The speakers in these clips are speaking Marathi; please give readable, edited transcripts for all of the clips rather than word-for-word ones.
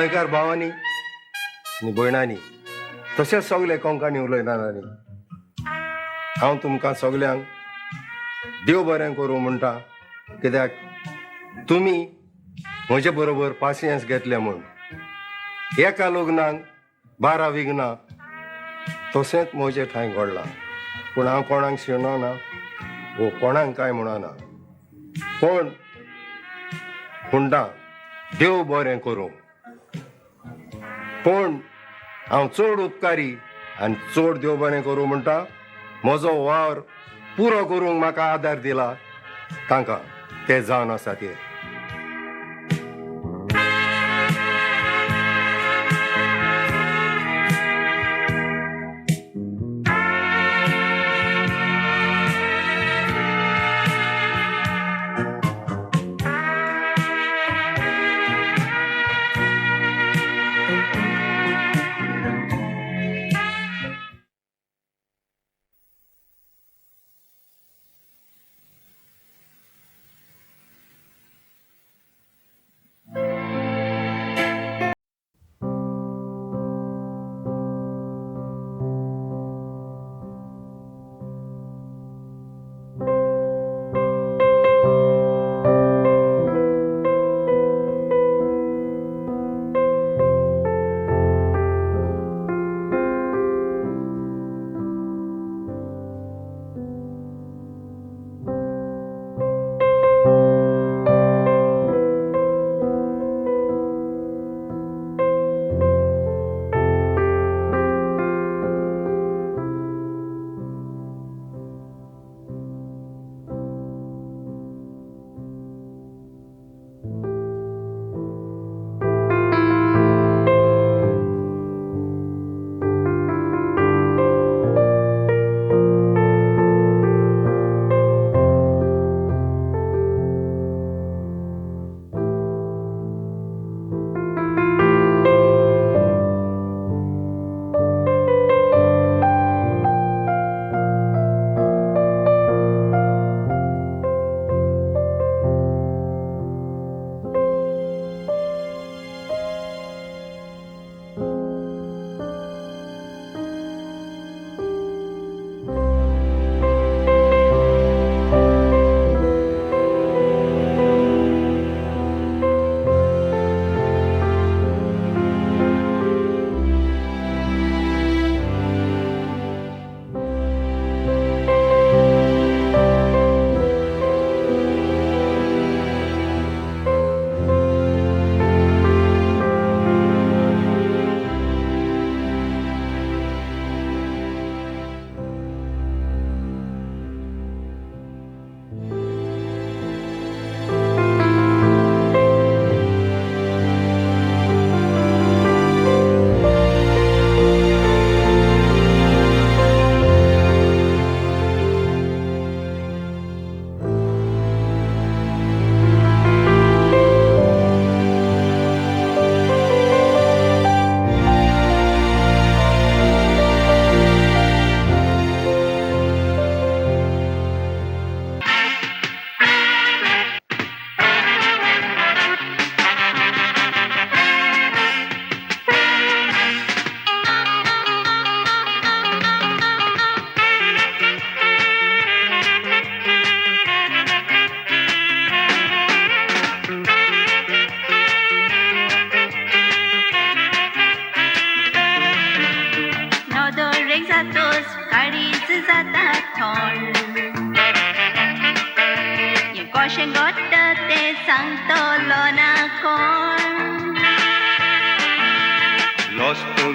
गोंयकार भावांनी आनी भयणांनी तशेंच सगळे कोंकणी उलयतानांनी हांव तुमकां सगल्यांक देव बरें करूं म्हणटा, कित्याक तुमी म्हजे बरोबर पासियेंस घेतले म्हूण. एका लग्नाक 12 विघ्नां तशेंच म्हजे थंय घडलां. पूण हांव कोणाक शिणना वो कोणाक कांय म्हणना, पण म्हणटा देव बरें करूं. पण हांव चड उपकारी आनी चड देव बरें करूं म्हणटा, म्हजो वावर पुरो करूंक म्हाका आदार दिला तांकां ते जावन आसा ते.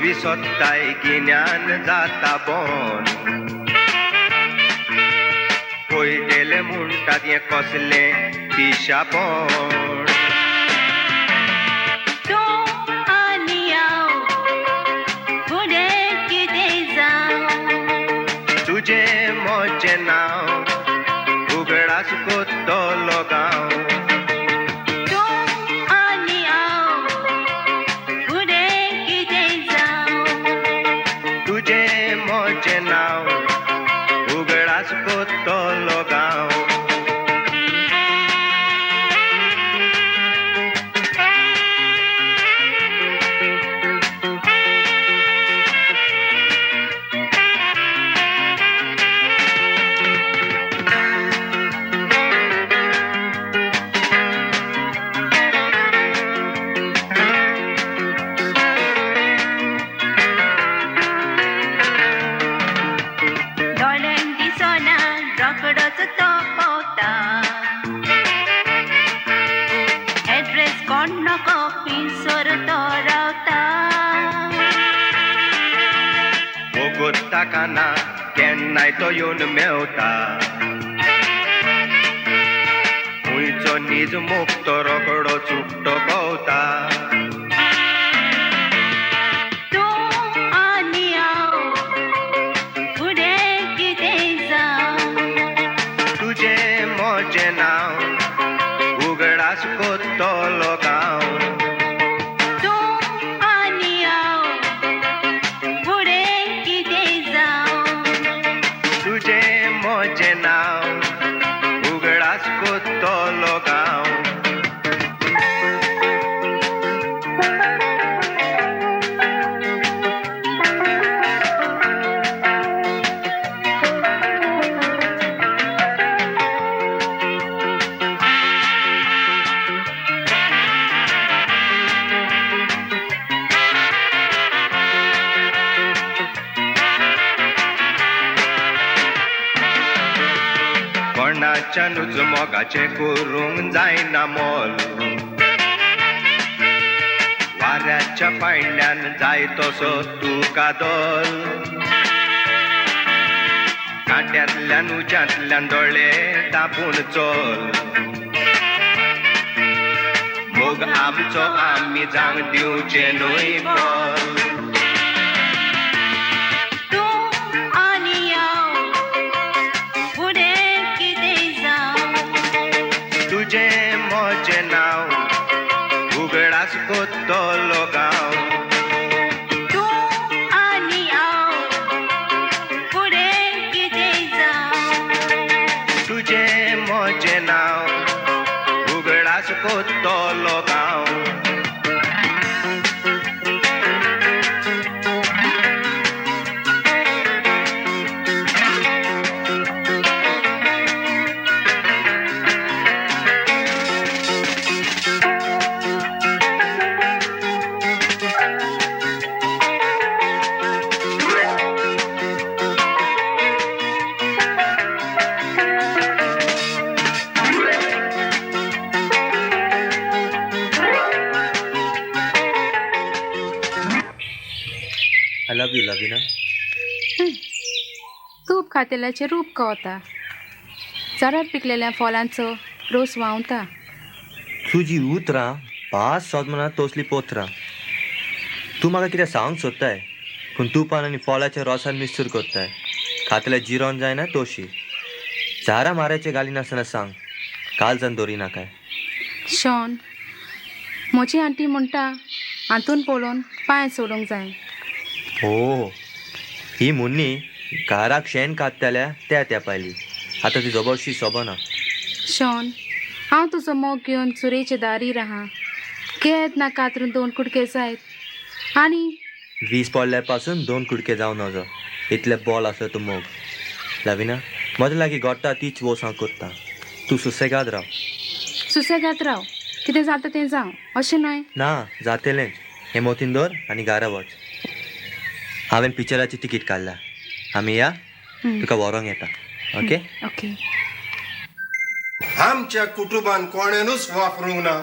विसोत्ताय गिन्यान जाता बोन पयलेले म्हणटात हें कसलें पिशापण तूं आनी हांव फुडें कितें जावं तुजें म्हजें नांव उगडास कोत्तलो गांव कोत्तलो गांव साकाना केन्नाय तो येवन मेवता खुंयचो नीज मुक्तो रोकडो चुकतो भोंवता तूं आनी हांव फुडें कितें जावं तुजें म्हजें नांव उगडास कोत्तलो गांव तूं आनी हांव फुडें कितें जावं तुजें म्हजें नांव उगडास कोत्तलो गांव कोणाच्यानूच मोगाचें करूंक जायना मोल वाऱ्याच्या पाळण्यान जाय तसो तुका दोल काट्यांतल्यान उज्यांतल्यान दोळे धांपून चोल मोग आमचो आमी जांग दिवचे न्हय बोल तूं आनी हांव फुडें कितें जावं तुजें म्हजें नांव उगडास कोत्तलो गांव तूं आनी हांव फुडें कितें जावं तुजें म्हजें नांव उगडास कोत्तलो गांव I love you, Lavina. तूप खातेल्याचे रूप कवता झाडार पिकलेल्या फळांचो रोस व्हांवता तुजी उतरां पास सोदमना तोसली पोत्रां तूं म्हाका कितें सांगूंक सोदताय पूण तुपान आनी फळाच्या रोसान मिक्सर करताय खातेल्या जिरोन जायना तोशी झाडां मारायचे घालिनासतना सांग काळजान दवरी नाकाय शॉन म्हजी आंटी म्हणटा हातून पळोवन पांय सोडूंक जाय हो ही मुन्नी घराक शेण काडटाल्या त्या तेंपायली आतां ती जबरशी सोबना शॉन हांव तुजो मोग घेवन सुरेचे दारी राहा केद ना कातरून 2 कुडके जायत आनी वीज पडल्या पासून 2 कुडके जावन नजो इतले बॉल आसलो तूं मोग लाविना म्हज्या लागीं गोडटा तीच वोस हांव करता तूं सुसेगाद राव सुसेगाद राव कितें जाता तें जावं अशें न्हय ना जातलें हें मोतीन दवर आनी घरा वच हांवें पिक्चराची तिकीट काडल्या आमी या तुका व्हरोंक येता ओके ओके आमच्या कुटुंबान कोणेनूच वापरूंक ना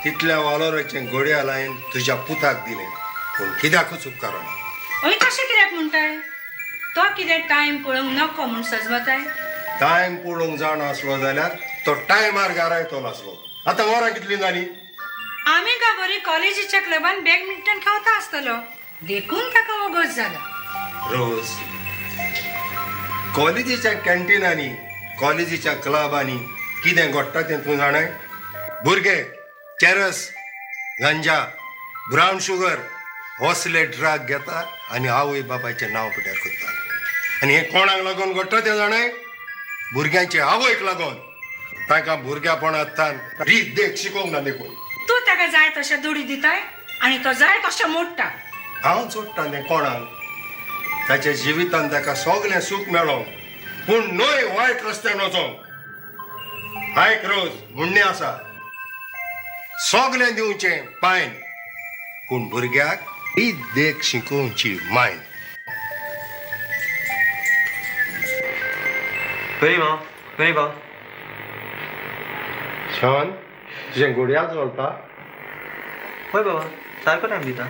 तितल्या वालोराचें घोड्या लायन तुज्या पुताक दिलें पूण कित्याकूच उपकारना हय तशें कित्याक म्हणटाय तो कितें टायम पळोवंक नको म्हूण सजमताय टायम पळोवंक जाणा आसलो जाल्यार तो टायमार घरा येतलो आसलो आतां वरां कितलीं जालीं आमी का बरी कॉलेजीच्या क्लबान बॅडमिंटन खेळता आसतलो देखून ताका वगत जाला रोज कॉलेजीच्या कॅन्टिनांनी कॉलेजीच्या क्लबांनी कितें घडटा तें तूं जाणाय भुरगे चॅरस गांजा ब्रावन शुगर होसले ड्रग घेता आनी आवय बापायचें नांव पिड्यार करता आनी हें कोणाक लागून घडटा तें जाणाय भुरग्यांचे आवयक लागून तांकां भुरग्यापणांतल्यान रीत देख शिकोवंक ना देखून तूं ताका जाय तशें दुडी दिताय आनी तो जाय तशें मोडटा हांव सोडटा तें कोणाक ताच्या जिवितान ताका सगलें सूख मेळो पूण न्हय वायट रस्त्यान वचोंक आयक रोज म्हणणें आसा सगलें दिवचें पायन पूण भुरग्याक ही देख शिकोवची मायन बरी भाव छान तुजें घडयाळ चलता हय बाबा सारको टायम दिता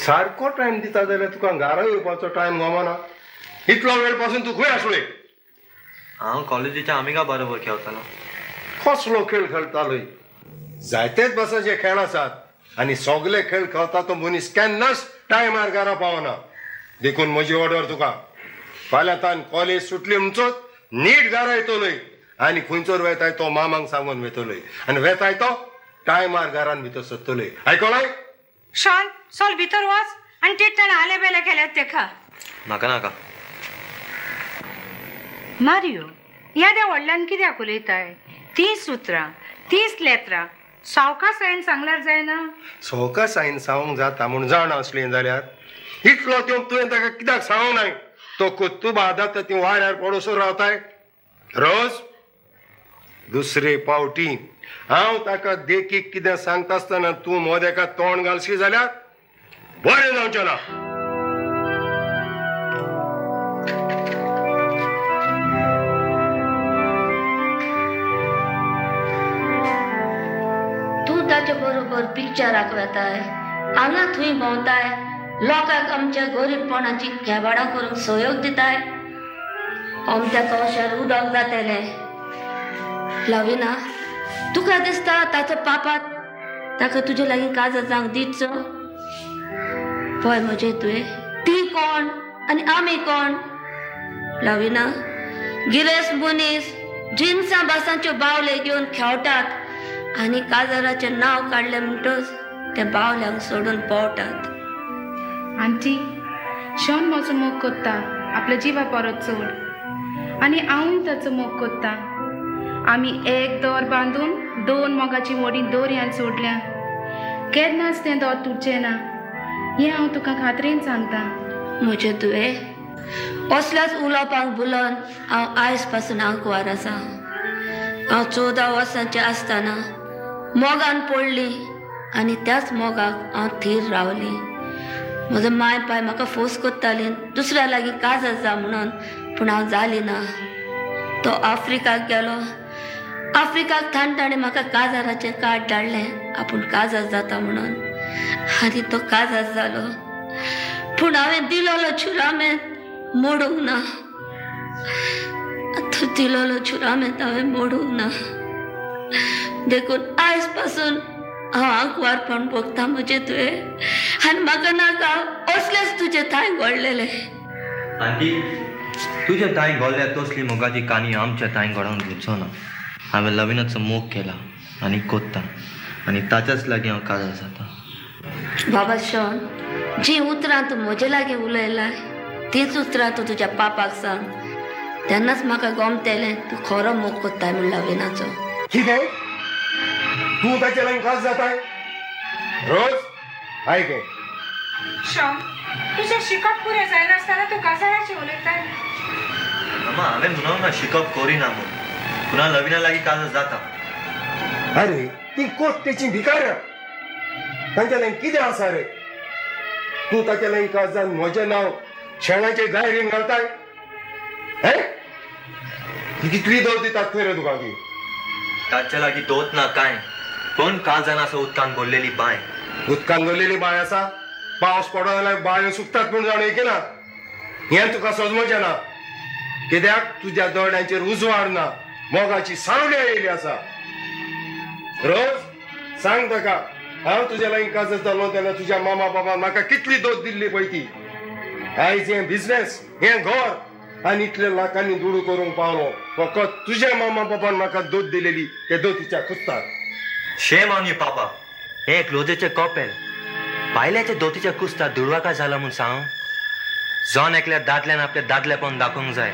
सारको टायम दिता जाल्यार तुका घरा येवपाचो टायम गमना इतलो वेळ पासून तू खंय आसलोय? हांव कॉलेजीच्या आमिगा बरोबर खेळतालो. कसलो खेळ खेळतालोय? जायतेच बसाचे खेळ आसात आनी सगळे खेळ खेळता तो मनीस केन्नाच टायमार घरा पावना. देखून म्हजी ऑर्डर तुका, फाल्यां तान कॉलेज सुटली म्हणचोच नीट घरा येतलोय आनी खंयचोर वेताय तो मामांक सांगून वेतलोय आनी वेताय तो टायमार घरान भितर सरतलोय. आयकलाय? शॉन चल भितर वच आनी तिट्टान आले बेले केल्यात तेका. नाका नाका. मारियो ह्या त्या व्हडल्यान कित्याक उलयताय? 30 उतरां 30 लेत्रां सावकास हांवें सांगल्यार जायना. सोका सायन सांगूंक जाता म्हूण जाण असलें जाल्यार इतलो त्यो तुवें ताका कित्याक सांगूंक नाय? तो कोत्तू बादात ती वाऱ्यार पडोसो रावताय. रोज दुसरे पावटी हांव ताका देखीक कितें सांगता आसतना तूं मोदेका तोंड घालशी जाल्यार बरें जावचें ना. तूं ताचे बरोबर पिक्चराक वेताय, हांगा थंय भोंवताय, लोकांक आमच्या गरीबपणाची खेबाडां करूंक सहयोग दिताय. आमच्या कवशार उदक जातलें. लविना, तुका दिसता ताचो पापात ताका तुजे लागीं काजर जावंक दितचो? पळय म्हजे तुवें, ती कोण आनी आमी कोण? लविना, गिरेस्त मनीस जिन्सां बासांच्यो बावले घेवन खेळटात आनी काजराचें नांव काडलें म्हणटच ते बावल्यांक सोडून पळटात. आंटी, शॉन म्हजो मोग कोत्ता आपल्या जिवा परत सोड आनी हांवूय ताचो मोग कोत्ता. आमी एक दोर बांदून 2 मोगाची मोडी दोरयान सोडल्या. केन्नाच तें दोर तुटचें ना हें हांव तुका खात्रेन सांगता. म्हजे तुवें असल्याच उलोवपाक बुलोवन हांव आयज पासून आंकवार आसा. हांव 14 वर्सांचें आसतना मोगान पडली आनी त्याच मोगाक हांव थीर रावली. म्हजो माय पाय म्हाका फोर्स कोत्ताली दुसऱ्या लागीं काजर जा म्हणून, पूण हांव जाली ना. तो आफ्रिकाक गेलो. आफ्रिकाक ताणें म्हाका काजराचें कार्ड धाडलें आपूण काजर जाता म्हणून आनी तो काजर जालो. पूण हांवें दिलोलो चुरामेंत मोडूंक ना. तो दिलोलो चुरामेंत हांवें मोडूंक ना. देखून आयज पासून हांव आंकवारपण भोगता म्हजे तुवें आनी म्हाका नाका असलेच तुजे थाय घडलेले. आंटी, तुज्या ताई गोल्ल्या तसली मोगाची काणी आमच्या ताई घडोवन दिवचो ना. हांवें लविनाचो मोग केला आनी कोत्ता आनी ताच्याच लागीं हांव काजर जाता. बाबा शॉन, जी उतरां तूं म्हजे लागीं उलयलाय तीच उतरां तूं तुज्या पापाक सांग. तेन्नाच म्हाका गमतेलें तूं खरो मोग कोत्ताय म्हूण लविनाचो. कितें? तूं ताचे लागीं काज जाताय? रोज आयक, शॉन तुजें शिकप पुरें जायनासतना तूं काजराचें उलयताय. मामा, हांवें म्हणूंक ना शिकप करिना म्हूण, पुना लविना लागीं काजर जाता. अरे ती कोट तेची भिकाऱ्या, तांच्या लागीं कितें आसा रे? तूं ताच्या लागीं काज जावन म्हजें नांव शेणाचे गायरीन घालताय? हे कितली दोर दितात थंय रे तुका ती? ताच्या लागीं दोत ना कांय, पण काळजान आसा उदकान भरलेली बांय. उदकान भरलेली बांय आसा? पावस पडो जाल्यार बांयो सुकतात म्हूण जाण की ना? हें तुका समजचें ना. कित्याक तुज्या दोळ्यांचेर उजवाड ना, मोगाची सावली येयली आसा. रोज सांग ताका, हांव तुज्या लागीं काजर जालो तेन्ना तुज्या मामा बाबान म्हाका कितली दोत दिल्ली पळय ती. आयज हें बिझनेस, हें घर आनी इतले लाखांनी दुडू करूंक पावलो फकत तुज्या मामा बाबान म्हाका दोत दिलेली ते दोतीच्या कुस्तार. शेम ऑन यू पापा. हे एक लोजेचे कॉपेल बायल्याच्या दोतीच्या कुस्तार दुडवाका जाला म्हूण सांग. जॉन एकल्या दादल्यान आपल्या दादलेपण दाखोवंक जाय,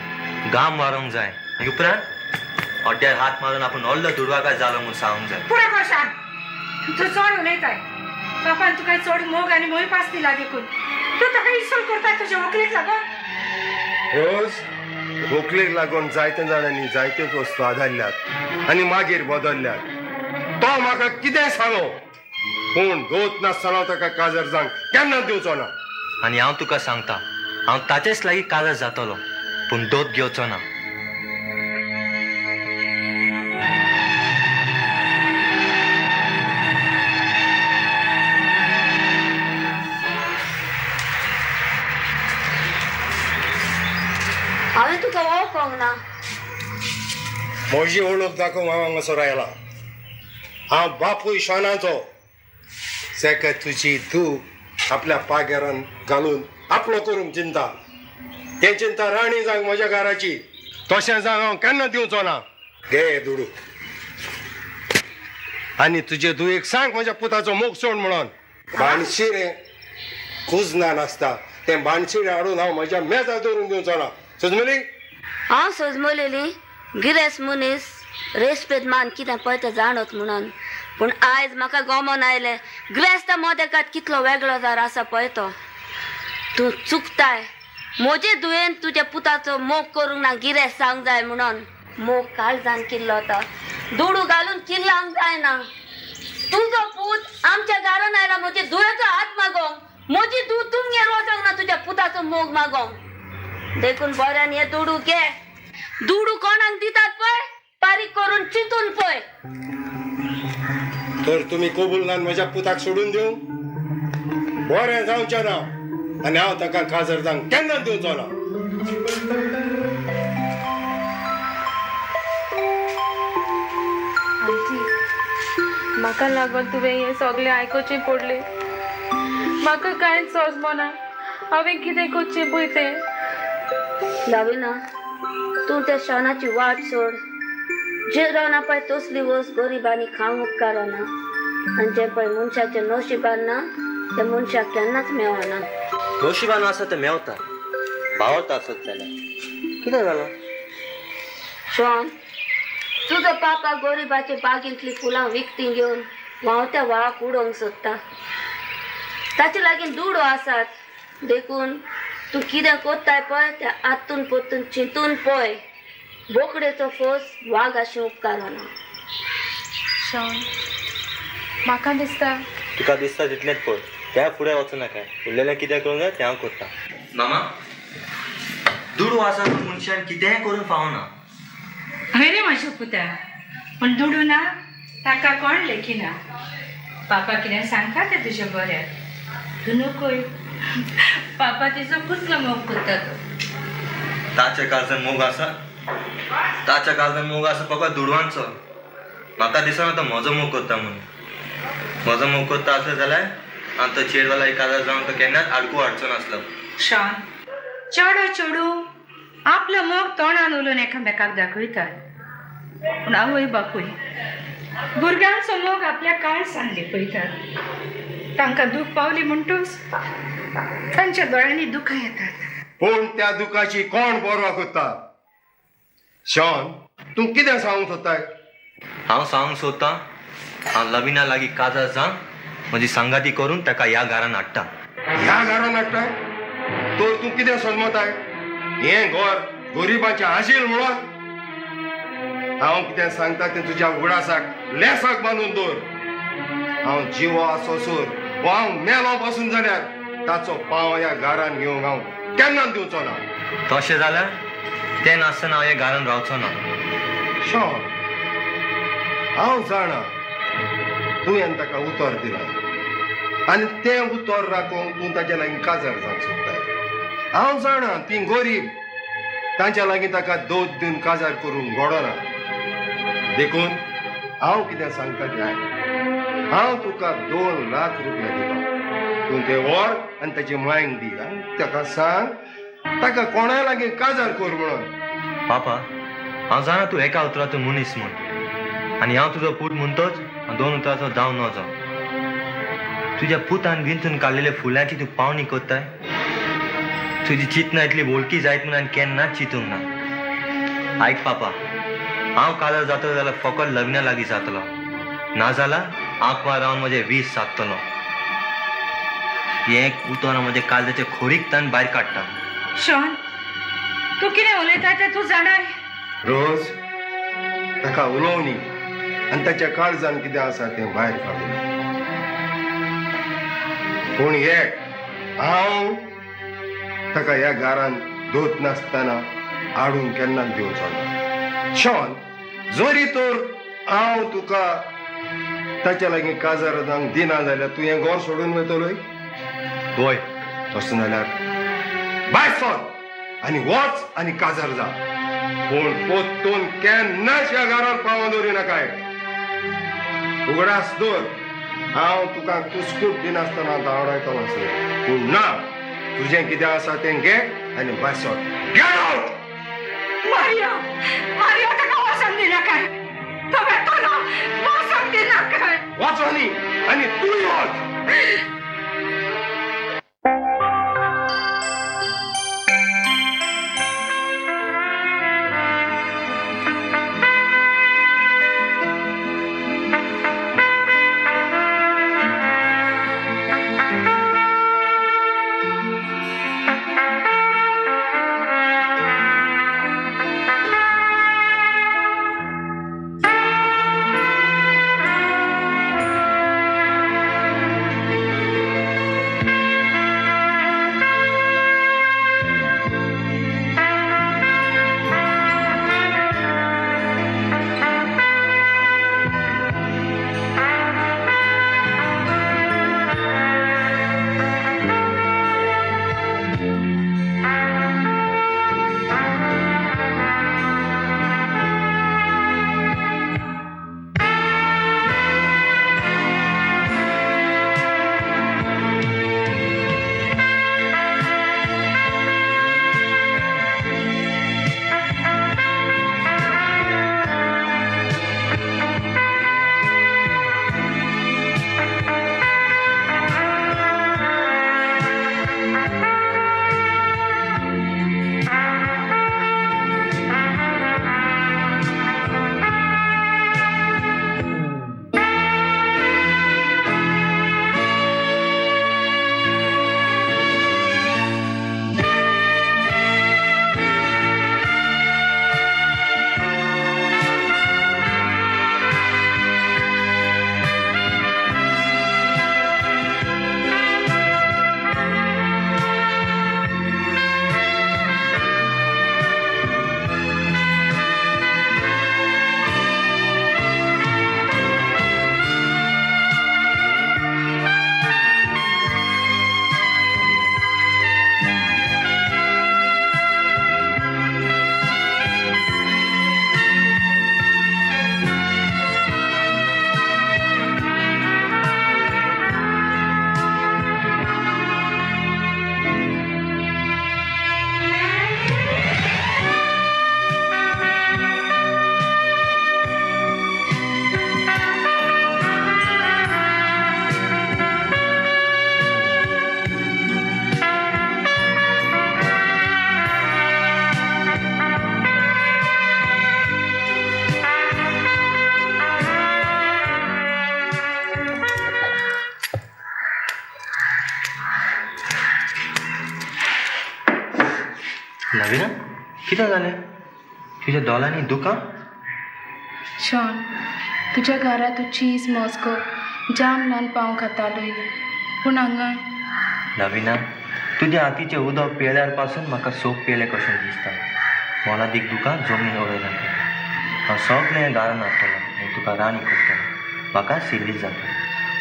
गाम वारोवंक जाय आनी उपरांत हड्ड्यार हात मारून आपूण व्हडलो दुडवाका जालो म्हूण सांगूंक जाय. पुरो कर शान, तूं चड उलयताय. बापान तुका चड मोग आनी मोही पास दिला देखून तूं ताका इन्सल्ट करताय तुज्या व्हंकलेक लागून. रोज व्हंकलेक लागून जायत्या जाणांनी जायत्योच वस्तू आदारल्यात आनी मागीर बदलल्यात. तो म्हाका कितें सांगो, पूण दोत नासतना ताका काजर जावंक केन्ना दिवचो ना. आनी हांव तुका सांगता, हांव ताचेच लागीं काजर जातलो पूण दोत घेवचो ना. म्हजी ओळख दाखोवंक हांव हांगासर रायला. हांव बापूय शॉनाचो. सेका तुजी तूं आपल्या पाग्यारान घालून आपलो करूंक चिंता. हे चिंता राणी जावंक म्हज्या घराची. तशें जावंक हांव केन्ना दिवचो ना. घे दुडू. आनी तुजे धुयेक सांग म्हज्या पुताचो मोग सोड म्हणून. बाणशिरें कुजना नासता तें बाणशिरें हाडून हांव म्हज्या मेजार दवरून दिवचो ना. सुजमली? हांव सोजमलेली गिरेस्त मनीस रेस्पेद मान कितें पळय तें जाणत म्हणून. पूण आयज म्हाका गोमोन आयलें गिरेस्त मोदेकात कितलो वेगळो जार आसा पळय तो. तूं चुकताय. म्हजे दुयेन तुज्या पुताचो मोग करूंक ना गिरेस्त जावंक जाय म्हणून. मोग काळजान किल्लो आतां दुडू घालून किल्लांक जायना. तुजो पूत आमच्या घरान आयला म्हजे दुयेचो हात मागोंक. म्हजी धूव तुमगेर वचोंक ना तुज्या पुताचो मोग मागोंक. देखून बऱ्यान हे दुडू घे. दुडू कोणाक दितात पळय बारीक करून चिंतून पळय. तर तुमी कबूल नान म्हज्या पुताक सोडून दिवं. बरें जावचें ना आनी हांव ताका काजर जावंक केन्ना दिवचो ना. आंटी म्हाका लागून तुवें हें सगळें आयकोचें पडलें. म्हाका कांयच सोजमना हांवें कितें करचें पळय तें. लाविना तूं त्या शॉनाची वाट सोड. जे रावना पळय तसली वस्त गरिबांनी खावंक उपकारो ना. आनी जे पळय मनशाच्या नशिबान ना ते मनशाक केन्नाच मेळना. नशिबान आसा तें मेवता. भावता आसत जाल्यार कितें जालां? शॉन तुजो पापा गरिबाचे बागेंतली फुलां विकती घेवन व्हांवत्या व्हाळाक उडोवंक सोदता. ताचे लागीं दुडो आसात. देखून तूं कितें कोत्ताय पळय तें आतून पोत्तून चिंतून पळय. बोकडेचो फोस वाघ अशें उपकारो ना. शॉन म्हाका दिसता तुका दिसता तितलेंच पळय. त्या फुडें वचूं नाका. उरलेलें कितें करूंक जाय तें हांव करता. मामा दुडू आसा तो मनशान कितेंय करून फावना. हय रे म्हाज्या पुता. पूण दुडू ना ताका कोण लेखिना. पापा कितें सांगता तें तुज्या बऱ्याक. तूं नकोय. पापा तिचो कुसलो मोग करता तो. ताच्या काळजान मोग आसा. ताच्या काळजान मोग आसा फकत दुडवांचो. म्हाका दिसना तो म्हजो मोग करता म्हणून. म्हजो मोग करता आसलो जाल्यार हांव तो चेडवाला एक काजार जावन तो केन्नाच आडकू हाडचो नासलो. शॉन चेडू आपलो मोग तोंडान उलोवन एकामेकाक दाखयतात. पूण आवय बापूय भुरग्यांचो मोग आपल्या काळजान लिपयतात. तांकां दूख पावली म्हणटूच तांच्या दोळ्यांनी दुखां येतात. पूण त्या दुखाची कोण पर्वा करता? शॉन तूं कितें सांगूंक सोदताय? हांव सांगूंक सोदतां हांव लविना लागीं काजार जावन म्हजी संगाती करून ताका ह्या घरान हाडटा. ह्या घरान हाडटाय? तर तूं कितें समजताय? हें घर गरिबाचें आशिल म्हणून? हांव कितें सांगता तें तुज्या उगडासाक लेसाक बांदून दवर. हांव जिवो आसोसूर वा हांव मेलो बसून जाल्यार ताचो पांव ह्या घरान घेवंक हांव केन्ना दिवचो ना. तशें जाल्यार तें नासतना हांव ह्या घरान रावचो ना. शॉन हांव जाणा तुवें ताका उतर दिलां आनी तें उतर राखूंक तूं ताच्या लागीं काजार जावंक सोदताय. हांव जाणा ती गरीब. तांच्या लागीं ताका दोत दिवन काजार करूंक घडना. देखून हांव कितें सांगता तें आयक. हांव तुका 2 लाख रुपया दिता. तूं ते व्हर आनी ताची मांयक दी आनी ताका सांग ताका कोणा लागीं काजार कर म्हणून. पापा हांव जाणा तूं एका उतराचो मनीस म्हूण आनी हांव तुजो पूत म्हणटोच हांव 2 उतराचो जावं न जावं. तुज्या पुतान विंचून काडलेल्या फुलांची तूं पावणी कोत्ताय. तुजी चिंतना इतली वळखी जायत म्हणून हांवें केन्नाच चिंतूंक ना. आयक पापा हांव काजार जातलो जाल्यार फकत लग्ना लागीं जातलो. नाजाल्यार आंकवार रावन म्हजें 20 सागतलो. हें उतर म्हज्या काळजाचे खोरीकतान भायर काडटा. शॉन तूं कितें उलयता तें तूं जाणाय? रोज ताका उलोवनी आनी ताच्या काळजान कितें आसा तें भायर काडून. पूण एक हांव ताका ह्या घरान दोत नासतना हाडून केन्नाच दिवचो ना. शॉन जरी तर हांव तुका ताच्या लागीं काजार जावंक दिना जाल्यार तूं हें घर सोडून वयतलोय? वय. तशें जाल्यार भायर सर आनी वच आनी काजार जा. पूण पोत्तून केन्नाच ह्या घरार पावोन दवरी नाकाय. उगडास दवर, हांव तुका कुस्कूट दिनासतना धांवडायतलो आसलें. पूण ना, तुजें कितें आसा तें घे आनी भायर sir. Get out. Maria Maria ताका वचूंक दिना काय. तो वेतलो वचूंक दिना काय. वाचो न्ही आनी तूंय वच. नवीना कितें जालें? तुज्या दोलांनी दुकां? शॉन, तुज्या घरा तूं चीज मॉस्को जाम ल्हान पाव खातालोय, पूण हांगा नवीना, तुज्या हातीचें उदक पिळ्यार पासून म्हाका सोप पियेलें कशें दिसता. मोलादीक दुकां जमनीन उडयता. हांव सगळें घालन हाडटलो आनी तुका राणी करतलो. म्हाका सिरीयस जाता.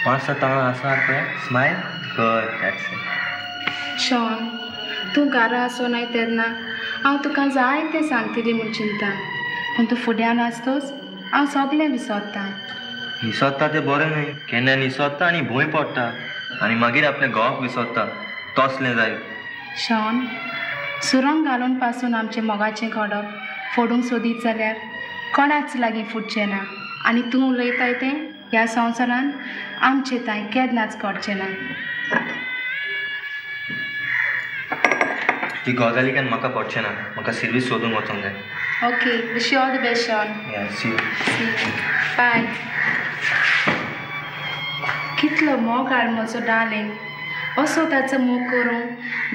मातसो ताळो आसा पळय, स्मायल कर. That's it. शॉन, तूं घरा आसोनाय तेन्ना हांव तुका जाय तें सांगतली म्हूण चिंता, पूण तूं फुड्यान आसतोच हांव सगळें विसरतां. विसरता तें बरें न्हय. केन्ना विसरता आनी भंय पडटा आनी मागीर आपल्या घोवाक विसरता. तसलें जायत. शॉन, सुरंग घालून पासून आमचें मोगाचें खडप फोडूंक सोदीत जाल्यार कोणाच लागीं फुटचें ना. आनी तूं उलयताय तें ह्या संवसारान आमचें तांय केन्नाच घडचें ना. ती गजालीच्यान म्हाका पडचें ना. म्हाका सर्वीस सोदूंक वचूंक जाय. Okay, wish you all the best Shaun. See you. Bye. कितलो मोगार म्हजो डार्लिंग. असो ताचो मोग करूं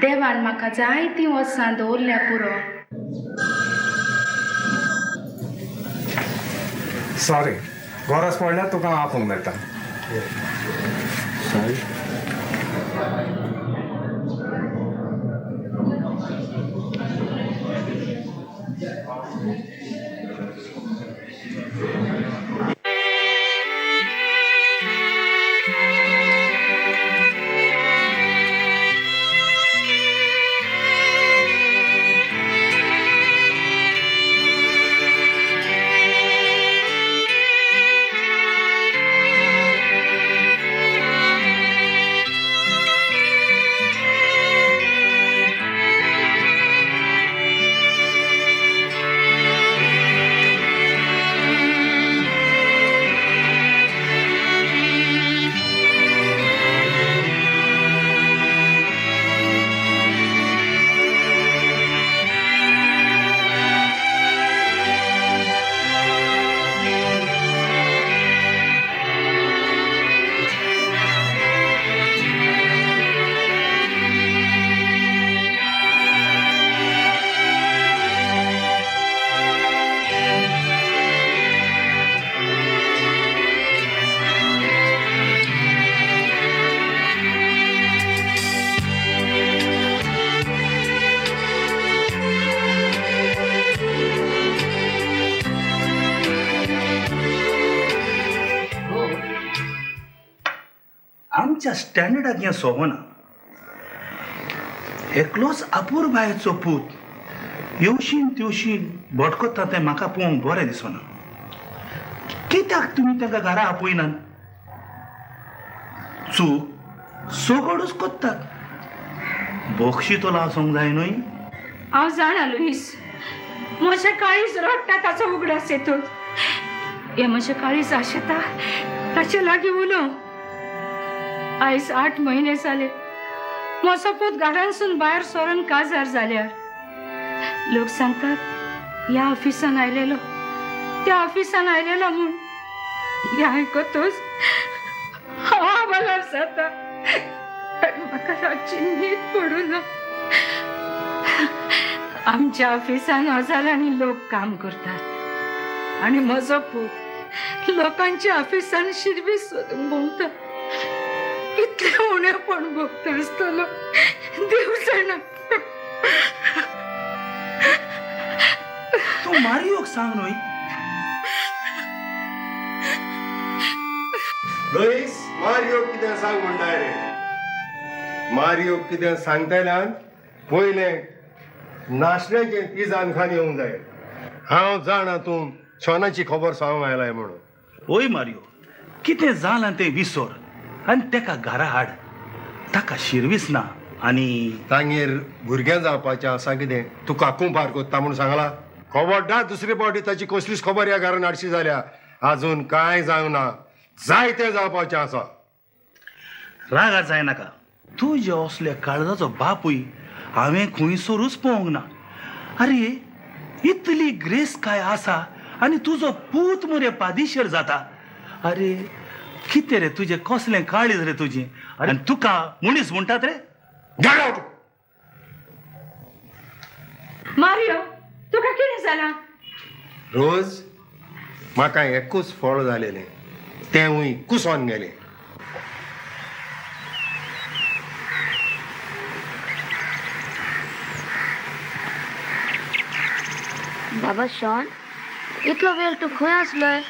देवान म्हाका जायतीं वर्सां दवरल्या पुरो. सॉरी, गरज पडल्यार तुका हांव आपोवंक मेळटा. सॉरी. आमच्या स्टँडर्डाक हें सोबना. एकलोच आपूर बायचो पूत येवशीन तेवशीन भटकता तें म्हाका पळोवंक बरें दिसना. कित्याक तुमी तांकां घरा आपयनात? चूक सोगडूच कोत्तात. बोक्षी तोला आसूंक जाय न्हय. हांव जाणा लुईस, म्हजें काळीज रडटा ताचो उगडास येतो. हे म्हजें काळीज आशेता ताचे लागीं उलोव. आयज 8 म्हयने जाले म्हजो पूत घरांसून भायर सरून काजार जाल्यार. लोक सांगतात ह्या ऑफिसान आयलेलो, त्या ऑफिसान आयलेलो म्हूण. हें आयकतच हांव आवालार जाता. म्हाका रातची न्हीद पडूना. आमच्या ऑफिसान हजारांनी लोक काम करतात आनी म्हजो पूत लोकांच्या ऑफिसान शिरवी सोदूंक भोंवता. कितले उणेपण भोगता आसतलो देव जाणा. तूं मारियोक सांग न्हय. लुईस, मारियो कितें सांग म्हणटाय रे? मारियो कितें सांगतल्यान पयलें नाशण्याचें तिजान खान येवंक जाय. हांव जाणा तूं शॉनाची खबर सांगूंक आयलाय म्हणून. ओय मारियो, कितें जालां तें विसर आनी तेका घरा हाड. ताका शिरवीस ना आनी तांगेर भुरगें जावपाचें आसा कितें तूं काकूं पार कोत्ता म्हूण सांगला. खबरदार दुसरे फावटी ताची कसलीच खबर ह्या घरान हाडशी जाल्या आजून कांय जावं ना. जाय तें जावपाचें आसा. रागार जायनाका. तुजे असले काळजाचो बापूय हांवें खंयसरूच पळोवंक ना. अरे इतली ग्रेस काय आसा आनी तुजो पूत मरे पादेशीर जाता. अरे कितें रे तुजें कसलें काळीज रे तुजें. आनी तुका मनीस म्हणटात रे. मारियो, तुका कितें जालां? रोज म्हाका एकूच फळ जालेलें, तेंवूय कुसोन गेलें. बाबा शॉन, इतलो वेळ तूं खंय आसलोय?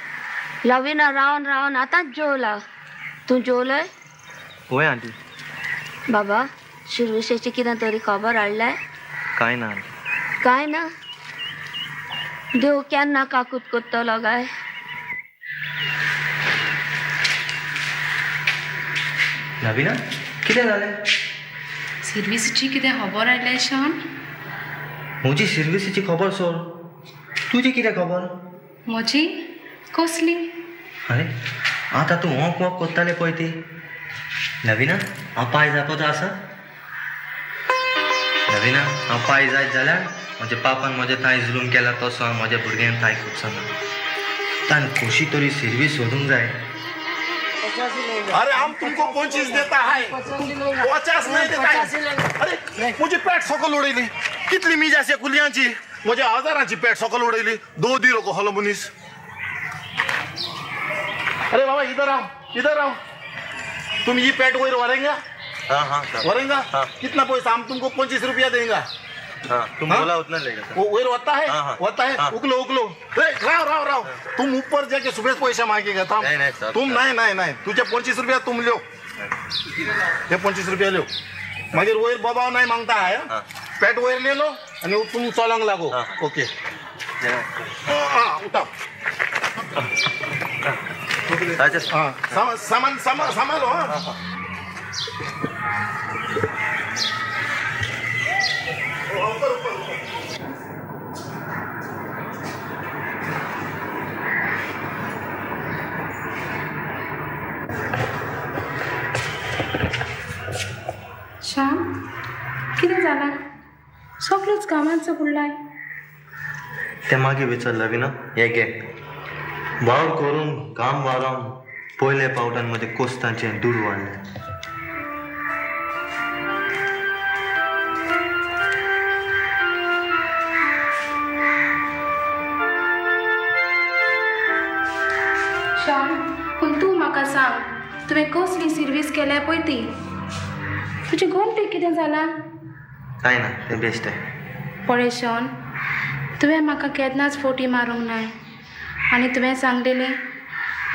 लविना रावन रावन आतांच जेवला. तूं जेवलय? होय आंटी. बाबा शिरविशेची कितें तरी खबर हाडलाय? कांय ना. काय ना? देव केन्ना काकूत कोत्तलो गाय? नवीना कितें जालें? सर्विसीची कितें खबर हाडल्या शॉन? म्हजी सर्विसीची खबर सोड. तुजी कितें खबर? म्हजी कसली? अरे आतां तूं वॉक वॉक कोत्तालें पळय ती. नवीना हांव पांय जावपाचो आसा? नवीना हांव पांय जायत जाल्यार म्हज्या पापान म्हज्या थांय जुलूम केला तसो हांव म्हज्या भुरग्यांक थांय कोचना. तान कशी तरी सर्वीस सोदूंक जाय. अरे हम तुमको 25 देता है, तुम 50 नहीं देता है. अरे मुझे पेट सकल उडयली. कितली मीज आसा कुलयांची. म्हज्या हजारांची पेट सकल उडयली. 2 दिरो हलो मनीस. अरे बाबा इधर आओ, इधर आओ. तुम ये पेट वही वरेंगा? हाँ हाँ वरेंगा? हाँ. कितना पैसा? हम तुमको 25 रुपया देंगे. हाँ तुम बोला उतना लेगा. वो वही होता है. हाँ, हाँ. होता है. हाँ. उकलो उकलो. राव राव राव. तुम ऊपर जाके सुबह पैसा मांगेगा. नहीं, सर, तुम सर. नहीं तुझे 25 रुपया तुम लो. हे 25 रुपया लो. मागीर वयर बाबा नहीं मांगता है. हाँ. पेट वयर ले लो आणि तुम चलांग लागो. हाँ. ओके. उठाओ. अच्छा हाँ सामान संभालो. हाँ. श्याम, कितें जालां? सगळोच कामांचो बुडलाय. ते मागीर विचारलं विना हे घे. वावर करून काम वारावन पयले पावटान म्हजे कोस्तांचें दूड वाडलें. श्याम, पूण तूं म्हाका सांग, तुवें कसली सर्वीस केल्या पळय ती. तुजें घोमटेक कितें जालां? कांय ना, तें बेश्ट आहे. पळय शॉन, तुवें म्हाका केन्नाच फोटी मारूंक ना आनी तुवें सांगलेलें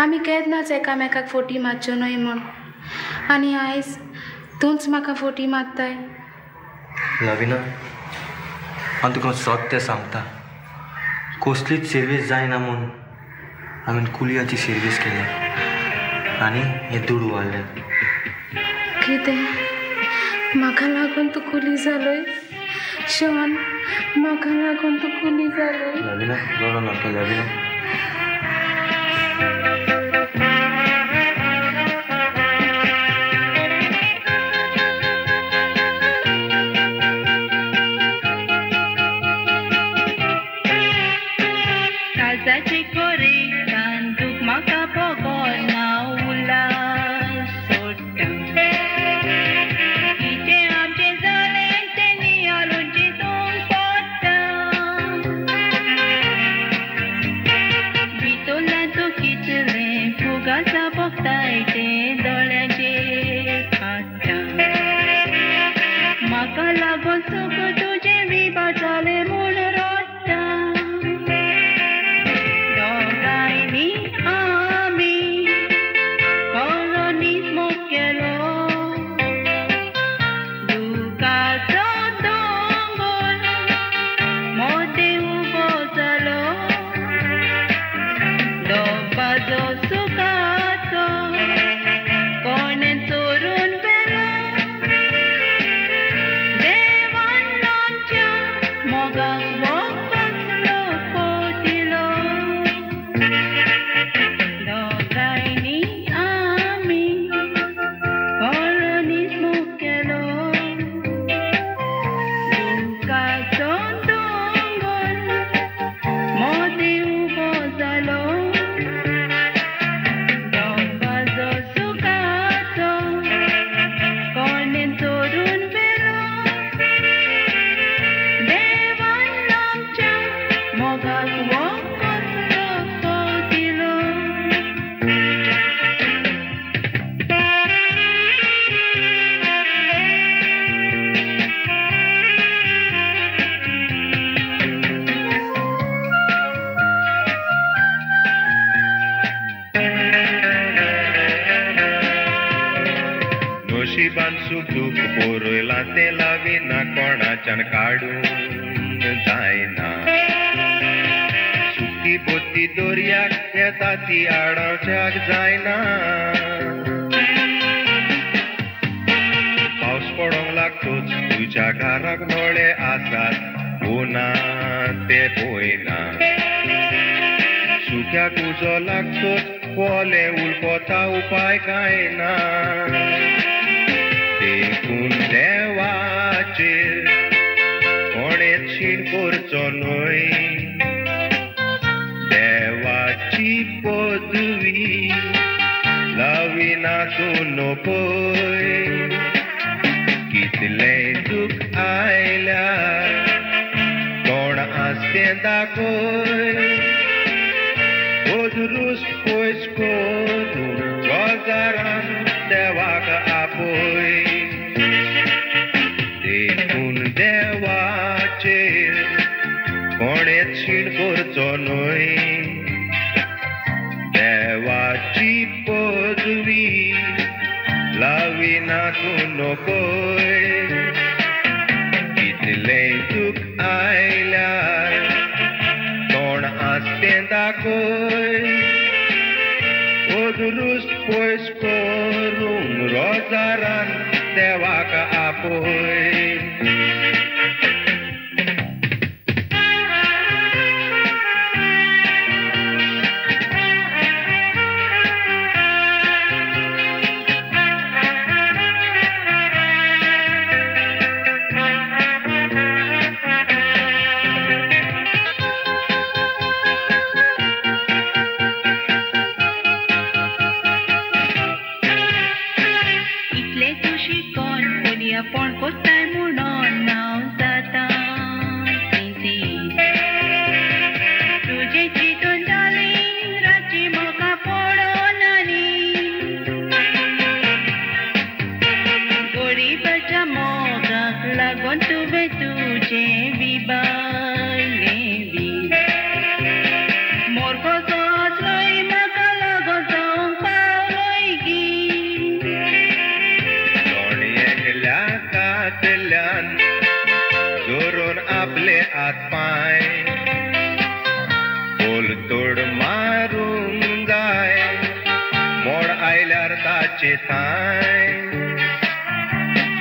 आमी केन्नाच एकामेकाक फोटी मारच्यो न्हय म्हूण. आनी आयज तूंच म्हाका फोटी मागताय. लविना, हांव तुका सत्य सांगता, कसलीच सर्वीस जायना म्हूण हांवें कुलियाची सर्वीस केल्या आनी हें दुडू वाडलें. कितें म्हाका लागून तूं कुली जालोय? शॉन, म्हाका लागून तूं कुली जालोय? लविना, रडो नाका लविना. काळजाची कोरी तांदूक म्हाका भोगोना उल्हास सोडटा. कितें आमचें जालें तें नियाळून चिंतूंक पडटा. भितरल्यान तूं कितलें फुगासा भोगताय तें दोळ्याचेर काडटा. म्हाका लागून सुख तुजें विभा जालें म्हूण रडटा. दोगांयनी आमी कॉलनीत मोग केलो. दुखाचो दोंगर मोदें उबो जालो. दोबाजो सुखाचो कोणें चोरून व्हेलो. देवान आमच्या मोगाक वो कसलो फोट दिलो. दोगांयनी आमी कॉलनीत मोग केलो. दुखाचो दोंगर मोदें उबो जालो. दोबाजो सुखाचो कोणें चोरून व्हेलो. देवान आमच्या मोगाक वो कसलो फोट दिलो. नशिबान सुख दुख पोरयलां तें लाविना कोणाच्यान काडूंक जायना. सुकी बोती दोरयाक येता ती आडोवच्याक जायना. पावस पडोंक लागतोच तुज्या घराक दोळे आसात पोना ते पळयना. सुक्याक उजो लागतोच पोले उलपोता उपाय कांय ना. देखून देवाचेर कोणेच शीण करचो न्हय. देवाची पदवी लाविना तूं नपय. कितलेंय दूख आयल्यार कोण आसतें दाखय. ओदरूस पयस करून रोजारान देवाक आपय. देखून देवाचेर कोणेच शीण करचो न्हय. देवाची पदवी लाविना तूं नपय. कितलेंय दूख आयल्यार कोण आसतें दाखय. ओदरूस पयस करून रोजारान देवाक आपय. इतले तूं शिकोन कोणया पण कोत्ताय म्हणून नांव जाता सिंधी. तुजे चिंतून जाली रातची म्हाका पडोनानी. गरीबाच्या मोगाक लागून तुवें तुजें विबारलें वीर. मोरगोचो आसलोय म्हाका लागून जावंक पावलोय गीर. भुरग्याचे थाय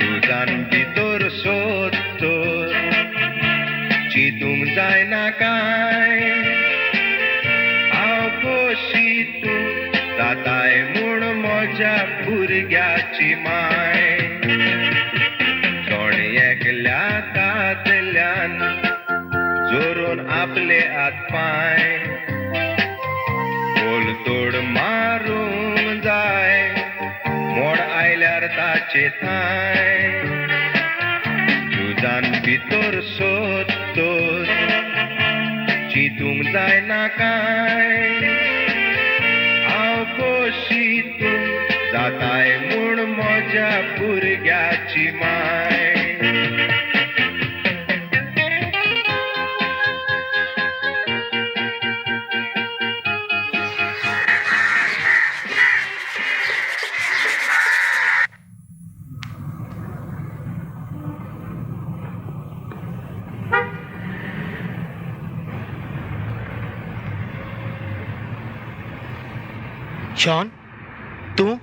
तुझान भितर सोदतो चितूंक जायना काय हांव कशी तूं जाताय म्हूण म्हज्या भुरग्याची माय कोण एकल्या दादल्यान जोरून आपले हात पाय बोलतोड मारूंक जाय मोड आयल्यार ताचे थाय तुझान भितर सोदतोच चितूंक जायना काय हांव कशी तूं जाताय म्हूण म्हज्या भुरग्याची माय शॉन तूं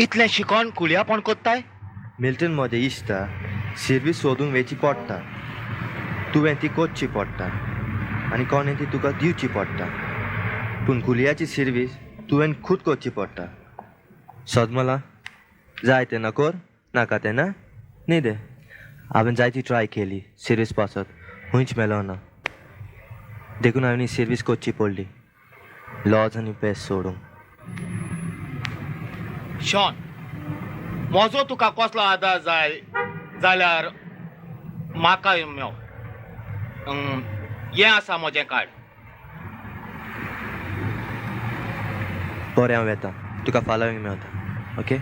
इतलें शिकोन कुळयापण कोत्ताय मिल्टन म्हजें इश्ता सर्वीस सोदूंक वेची पडटा तुवें ती कोचची पडटा आनी कोणें ती तुका दिवची पडटा पूण कुलियाची सर्वीस तुवें खूद कोचची पडटा सदमला जाय तें नकोर नाका तें ना न्ही दे हांवें जायती ट्राय केली सर्वीस पासत खंयच मेलो ना देखून हांवें ही सर्वीस कोचची पडली लॉज आनी पेस सोडूंक शॉन म्हजो तुका कसलो आदार जाय जाल्यार म्हाकाय मेळ हें आसा म्हजें कार्ड बरें हांव येता तुका फाल्यां मेळटा okay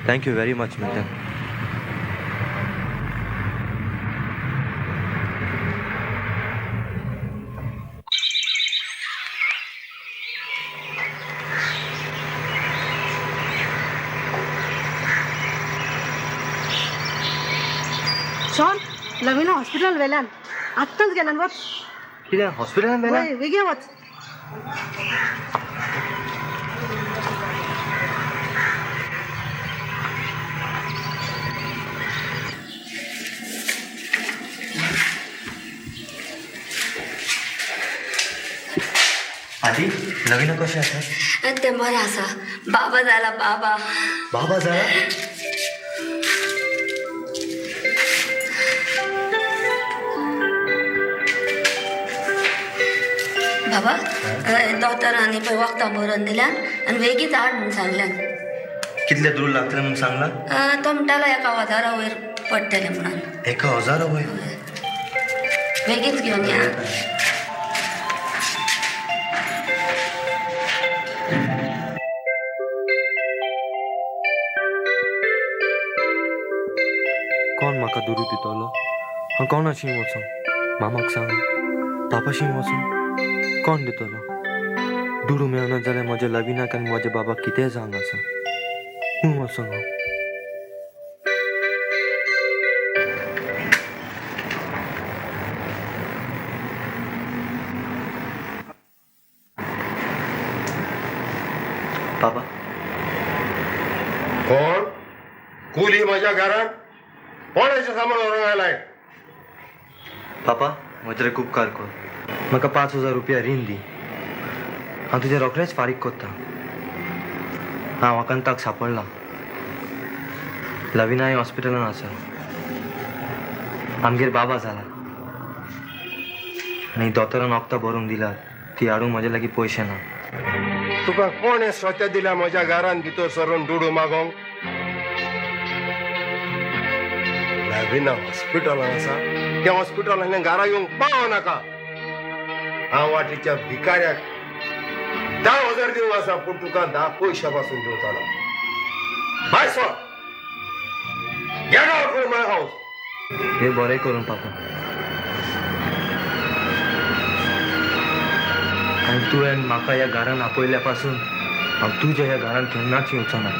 thank you very much Milton Shaun Lavina hospital वेल्यान आत्ताच गेल्यान वच कितें हॉस्पिटलान गेला बेगीन वच आदी लविना कशें आसा तें बरें आसा बाबा जाला बाबा बाबा जाला बाबा दोतोरांनी पळय वखदां बरोवन दिल्यान आनी बेगीच हाड म्हूण सांगल्यान कितले दूर लागतले म्हूण सांगला तो म्हणटालो 1,000 वयर पडटले म्हणून 1,000 वयर बेगीच घेवन या कोण म्हाका दुरू दितलो हांव कोणाशी वचूं मामाक सांग पापाशी वचूं कोण दितलो दुडू मेळना जाल्यार म्हज्या लविनाक आनी म्हज्या बाबाक कितेंय जावंक आसा खूंय वचूं हांव बाबा कोण कुली म्हज्या घरांत कोणाचें सामान व्हरोंक आयलाय पापा म्हजे खूब उपकार कर म्हाका 5,000 रुपया रीण दी हांव तुजें रोखडेंच फारीक करता हांव आकांताक सांपडला लविनाय हॉस्पिटलान आसा आमगेर बाबा जाला आनी दोतोरान वखदां बरोवन दिल्यात ती हाडूंक म्हजे लागीं पयशे ना तुका कोण हे स्वता दिल्या म्हज्या घरांत भितर सरून दुडू मागोंक लविना हॉस्पिटलान आसा त्या हॉस्पिटलांतल्यान घरा येवंक पावो नाका हांव वाटेच्या भिकाऱ्याक 10,000 दिवंक आसा पूण तुका 10 पयशे पासून दिवचो ना भायर sir get out from my house हे बरें करून पापा आनी तुवें म्हाका ह्या घरान आपयल्या पासून हांव तुज्या ह्या घरान केन्नाच येवचो ना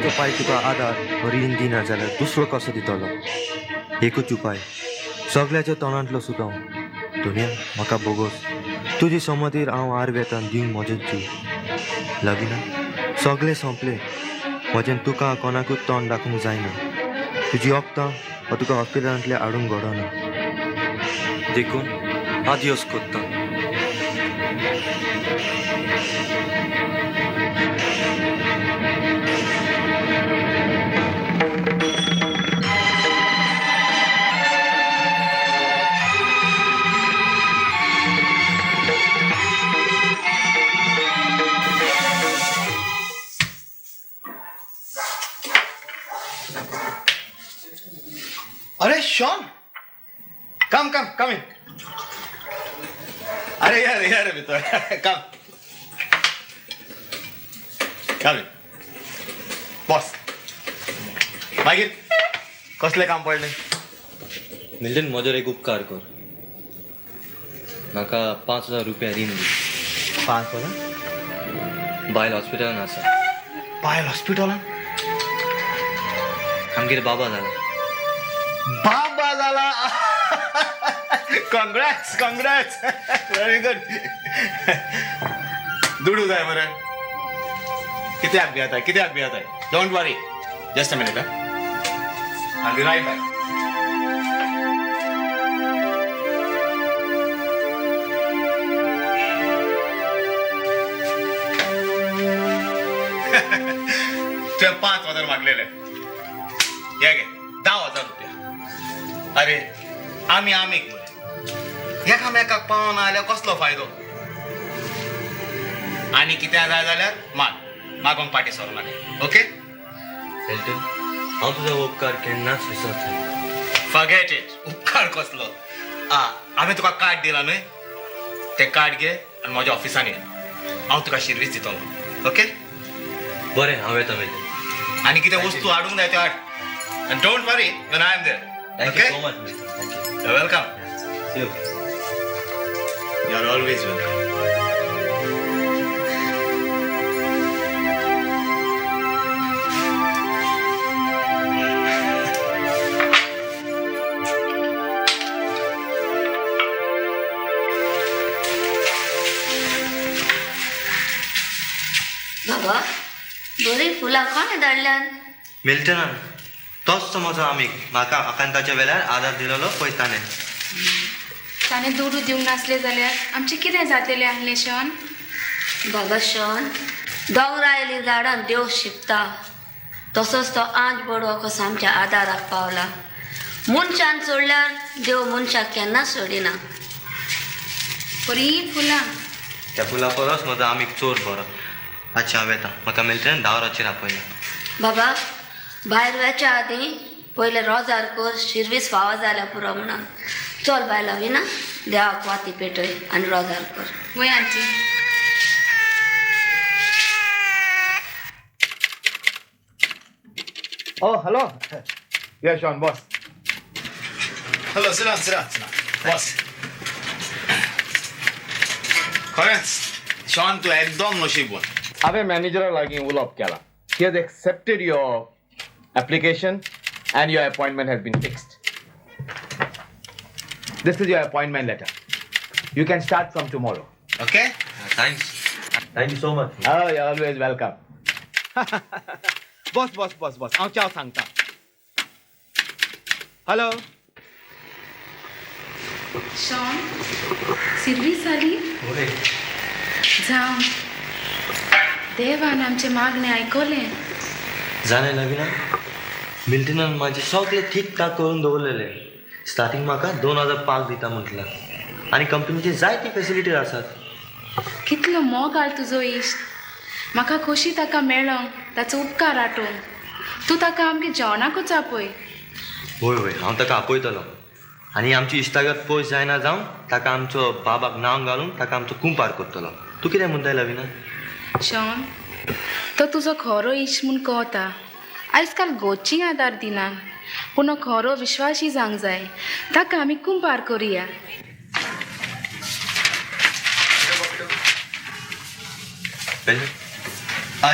उपाय तुका आदार रीण दिना जाल्यार दुसरो कसो दितलो एकूच उपाय सगळ्याच्या तोंडांतलो सुद्दां दुनिया म्हाका बोगोस तुजी समतीर हांव आर वेतान दिवंक म्हजो जीव लविना सगळें सोंपलें म्हजें तुका कोणाकूच तोंड दाखोवंक जायना तुजी वखदां हो तुका हॉस्पिटलांतले हाडूंक घडोना देखून आदियोस कोत्ता अरे Shawn come come come in अरे यार भितर कम कम इन बॉस मागीर कसलें काम पडलें मिल्टन म्हजो एक उपकार कर म्हाका 5,000 रुपया रीण दी 5,000 बायल हॉस्पिटलान आसा बायल हॉस्पिटलान आमगेर बाबा जाला बाबा जाला कॉंग्रॅट्स व्हेरी गुड दुडू जाय मरे कित्याक भियाताय don't worry just a minute I'll be right back. तुवें 5,000 मागलेले हे घे 10,000 रुपया अरे आमीक बरे एकामेकाक पावना जाल्यार कसलो फायदो आनी कितें जाय जाल्यार मागोंक पाटी सोर नाका ओके मिल्टन हांव तुजो उपकार केन्नाच विसरता फॉरगेट इट उपकार कसलो हांवें तुका कार्ड दिला न्हय तें कार्ड घे आनी म्हज्या ऑफिसान ये हांव तुका शिर्वीस दितलो ओके बरें हांव येता मिल्टन आनी कितें वस्तू हाडूंक जाय त्यो हाड आनी don't worry when I am there Thank you so much, Mr. Thank you. You're welcome. See you. You're always welcome. बाबा बरी फुलां कोणें धाडल्यान मिल्टनान तोच समज आमी म्हाका आकांताच्या वेळार आदार दिलेलो पळय ताणें ताणें दुडू दिवंक नासलें जाल्यार आमचें कितें जातलें आहलें शॉन बाबा शॉन दोंगरायली झाडां देव शिकता तसोच तो आंज बडो कसो आमच्या आदाराक पावला मनशान सोडल्यार देव मनशाक केन्ना सोडिना बरी फुलां त्या फुला परस म्हजो आमी चोर बरो अच्छा हांव येता म्हाका मिल्टनान दावराचेर आपयला बाबा भायर वयच्या आदीं पयले रोजार कर शिर्वीस फावो जाल्यार पुरो म्हणून चल बायला विना देवाक वाती पेटय आनी रोजार कर वय aunty Oh, hello. Yeah, Sean, boss. Hello, sit down. Boss. खरेंच शॉन तूं एकदम नशीबवान हांवें मॅनेजरा लागीं उलोवप केलां he has accepted your application and your appointment has been fixed this is your appointment letter you can start from tomorrow okay thank you so much Oh, you're always welcome. Boss हांव चाव सांगता हॅलो शॉन सिर्वीस जाली जावं देवान आमचे मागणें आयकलें जालें लविना मिल्टनान म्हाजें सगळें ठीक ठाक करून दवरलेलें स्टार्टींग म्हाका 2,005 दिता म्हटलां आनी कंपनीचे जायती फेसिलिटीज आसात कितलो मोग घाल तुजो इश्ट म्हाका खोशी ताका मेळ्ळो ताचो उपकार आठोवन तूं ताका आमगे जेवणाकूच आपय होय हांव ताका आपयतलो आनी आमची इश्टागत पयस जायना जावन ताका आमचो बाबाक नांव घालून ताका आमचो कुंपार करतलो तूं कितें म्हणटाय लविना शॉन तो तुजो खरो इश्ट म्हूण कळटा आयज काल गोची आदार दिना पूण खरो विश्वासी जावंक जाय ताका आमी कुंपार करुया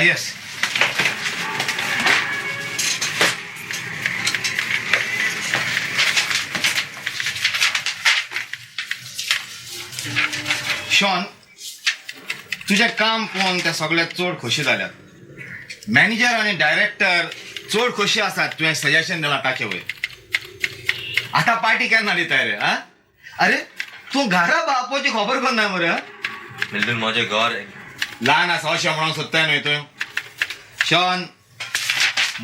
येस शॉन तुझें काम पळोवन ते सगळे चड खोशी जाल्यात मॅनेजर आनी डायरेक्टर चड खोशी आसात तुवें सजेशन दिलां ताचे वयर आतां पार्टी केन्ना दिताय रे आ अरे तूं घरा बापोची खबर करना मरे मिल्टन म्हजें घर ल्हान आसा अशें म्हणूंक सोदताय न्हय तुवें शॉन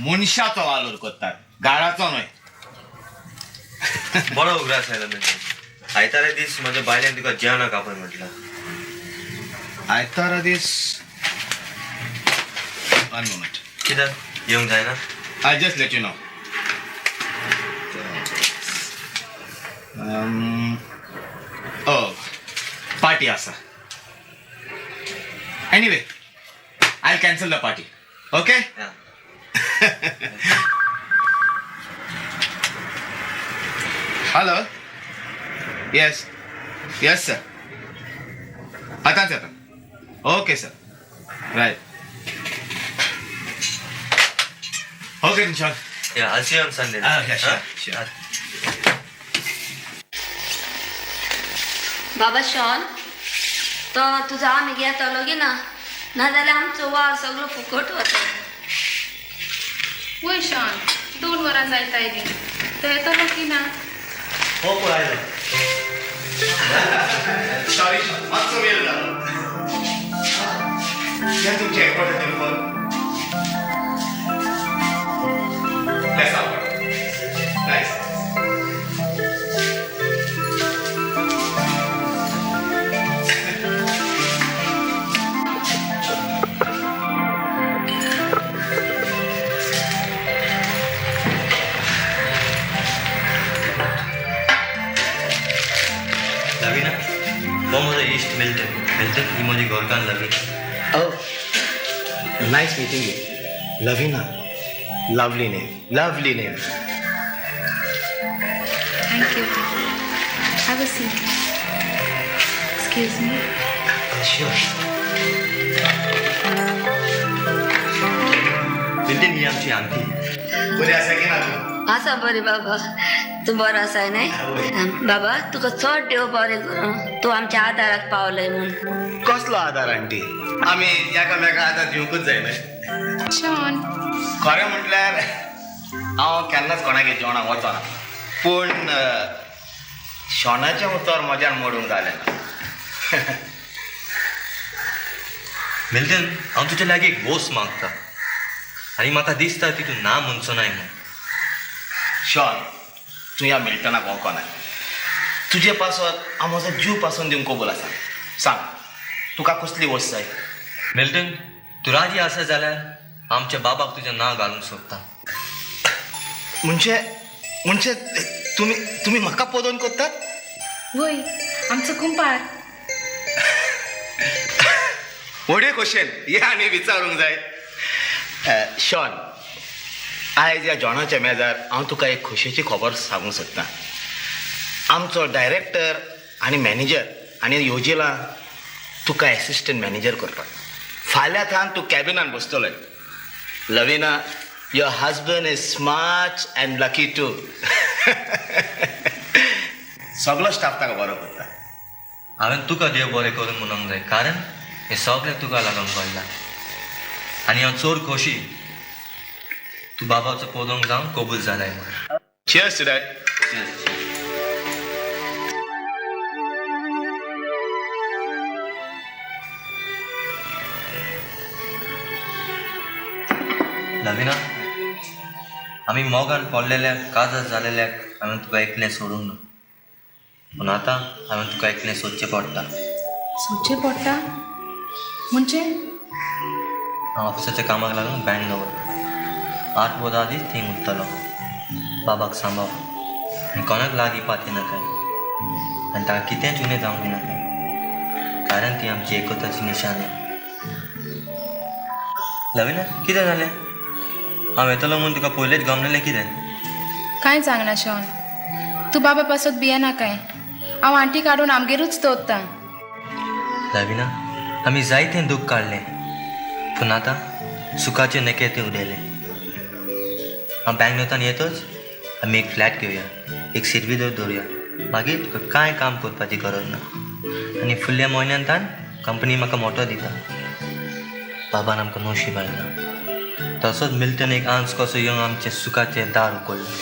मनशाचो वालोर कोत्तात गाळाचो न्हय बरो उगडास आयलो मिल्टन आयतारे दीस म्हज्या बायलेन तुका जेवणाक आपय म्हटलं आयतारा दीस वन मोमेंट कित्याक येवंक जायना I just let you know party आसा anyway I cancel the party okay hello yes yes sir आतांच येता okay sir right okay Nishan Yeah, I'll see you on Sunday. Yeah, sure. बाबा शॉन तो तुझा आम्ही घेतलो की ना नाजाल्यार आमचो वार सगळो फुकट वता वय शॉन 2 वरां जायत आयली तो येतलो की ना हो पळयलो सॉरी मातसो वेळ जालो हे तुमचे important telephone Let's go. Nice. Lavina वो माझं इष्ट मिल्टन ही माझी गोरकान लवी Oh, nice meeting you. Lavina. Lovely name. Lovely name. Thank you. Have a seat. Excuse me. Sure. Milton ही आमची आंटी बरी आसा की ना तूं? आसा बरी बाबा तूं बरो आसाय न्हय बाबा तुका चड देव बरें करूं तूं आमच्या आदाराक पावलय म्हूण कसलो आदार आंटी आमी एकामेका आदार दिवंकूच जाय न्हय शॉन खरें म्हटल्यार हांव केन्नाच कोणागे जेवणाक वचना पूण शॉनाचें उतर मजान मोडूंक जालें ना मिल्टन हांव तुजे लागीं एक बोस मागता आनी म्हाका दिसता की तूं ना म्हणचो नाय म्हूण शॉन तूं ह्या मिल्टनाक वळखना तुजे पासत हांव म्हजो जीव पासून दिवंक कबूल आसा सांग तुका कसली वस्त जाय मिल्टन तूं राजी आसा जाल्यार आमच्या बाबाक तुजें नांव घालूंक सोदता म्हणजे तुम्ही म्हाका पदोवन कोत्तात वय आमचो कुंपार व्हडे क्वेश्चन हे आनी विचारूंक जाय शॉन आयज ह्या जेवणाच्या मेजार हांव तुका एक खोशयेची खबर सांगूंक सोदतां आमचो डायरेक्टर आनी मॅनेजर आनी येवजिलां तुका एसिस्टंट मॅनेजर करपाक फाल्यांच्यान तूं कॅबिनान बसतलोय लविना your husband is smart and lucky too सगळो स्टाफ ताका बरो करता हांवें तुका देव बरें करून म्हणूंक जाय कारण हें सगळें तुका लागून पडलां आनी हांव चड खोशी तूं बाबाचो पदोवंक जावन कबूल जालाय म्हणून Cheers to that. लविना आमी मोगान पडलेल्याक काजार जालेल्याक हांवें तुका एकलें सोडूंक ना पूण आतां हांवें तुका एकलें सोदचें पडटा सोदचें पडटा म्हणजे हांव ऑफिसाच्या कामाक लागून बँगलोर 8 वरां आदीं थंय उरतलो बाबाक सांबाळ आनी कोणाक लागीं पाती नाकाय आनी ताका कितेंच उणें जावंक दिनाकाय कारण ती आमची एकताची निशाणी लविना कितें जालें हांव येतलो म्हूण तुका पयलेंच गमलेलें कितें कांय सांगना शॉन तूं बाबा पासत भियेना काय हांव आंटी काडून आमगेरूच दवरतां लविना आमी जायतें दूख काडलें पूण आतां सुखाचे नेकेते उडयले हांव बँगलोरान येतोच आमी एक फ्लॅट घेवया एक सिरविदर दवरुया मागीर तुका कांय काम करपाची गरज ना आनी फुडल्या म्हयन्यांतान कंपनी म्हाका मोटो दिता. बाबान आमकां नोशीब हाडला. तसोच मिल्टन एक आंस कसो येवन आमचे सुखाचे दार उखडलें.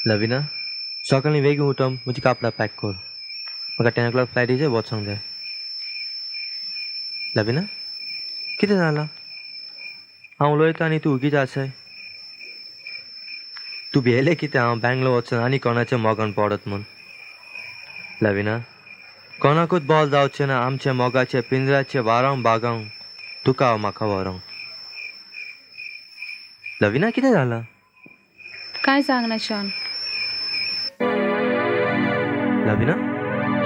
लविना, सकाळीं बेगीन उठोन म्हजी कापडां पॅक कर. म्हाका 10 o'clock फ्लायटीचेर वचोंक जाय. लविना, कितें जालां? हांव उलयतां आनी तूं उगीच आसाय. तूं भियेलें कितें हांव बँगलोर वचून आनी कोणाचें मोगान पडत म्हूण? लविना, कोणाकूच बॉल जावचें ना आमचे मोगाचे पिंजऱ्याचे वारांव बागांव तुका हांव म्हाका व्हरोंक. लविना, कितें जालां? कांय सांगना शॉन. लविना,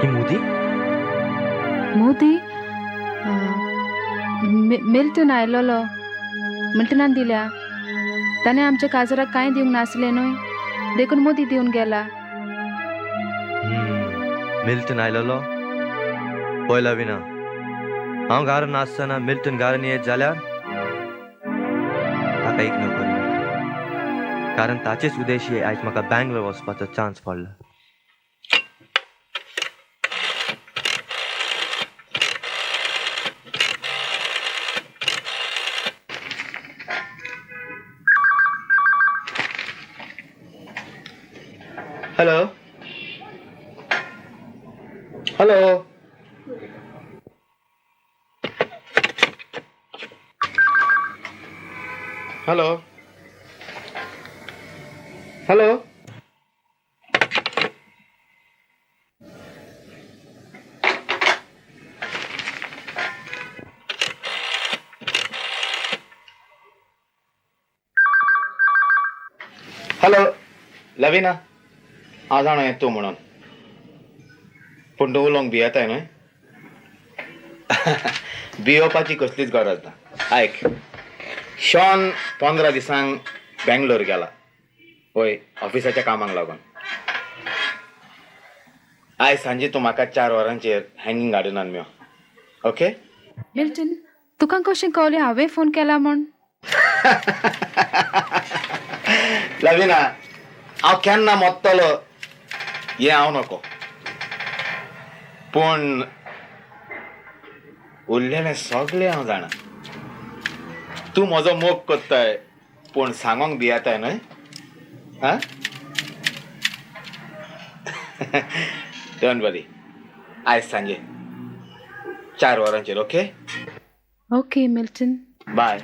ही मोदी मोदी मिल्टन आयलोलो. मिल्टनान दिल्या. ताणें आमच्या काजराक कांय दिवंक नासलें न्हय, देखून मोदी दिवन गेला. मिल्टन आयलोलो? पळय लविना, हांव घरा नासतना मिल्टन घरान येत जाल्यार ताका एक नको, कारण ताचेच उद्देशी आयज म्हाका बँगलोर वचपाचो चान्स पडला. Hello hello hello hello hello Lavina, हांव जाणा येता म्हणून, पूण तूं उलोवंक भियेताय न्हय? भियोवपाची कसलीच गरज ना. आयक, शॉन 15 दिसांक बँगलोर गेला पळय ऑफिसाच्या कामाक लागून. आयज सांजे तूं म्हाका 4 वरांचेर हँगींग गार्डनान मेळ. ओके? मिल्टन, तुका कशें कळलें हांवें फोन केला म्हूण? लविना, हांव केन्ना मोत्तलो हें हांव नको, पूण उरलेलें सगळें हांव जाणा. तूं म्हजो मोग कोत्ताय पूण सांगोंक भियेताय न्हय? हा? डोंट वरी, आयज सांजे 4 वरांचेर. ओके? Okay Milton. बाय.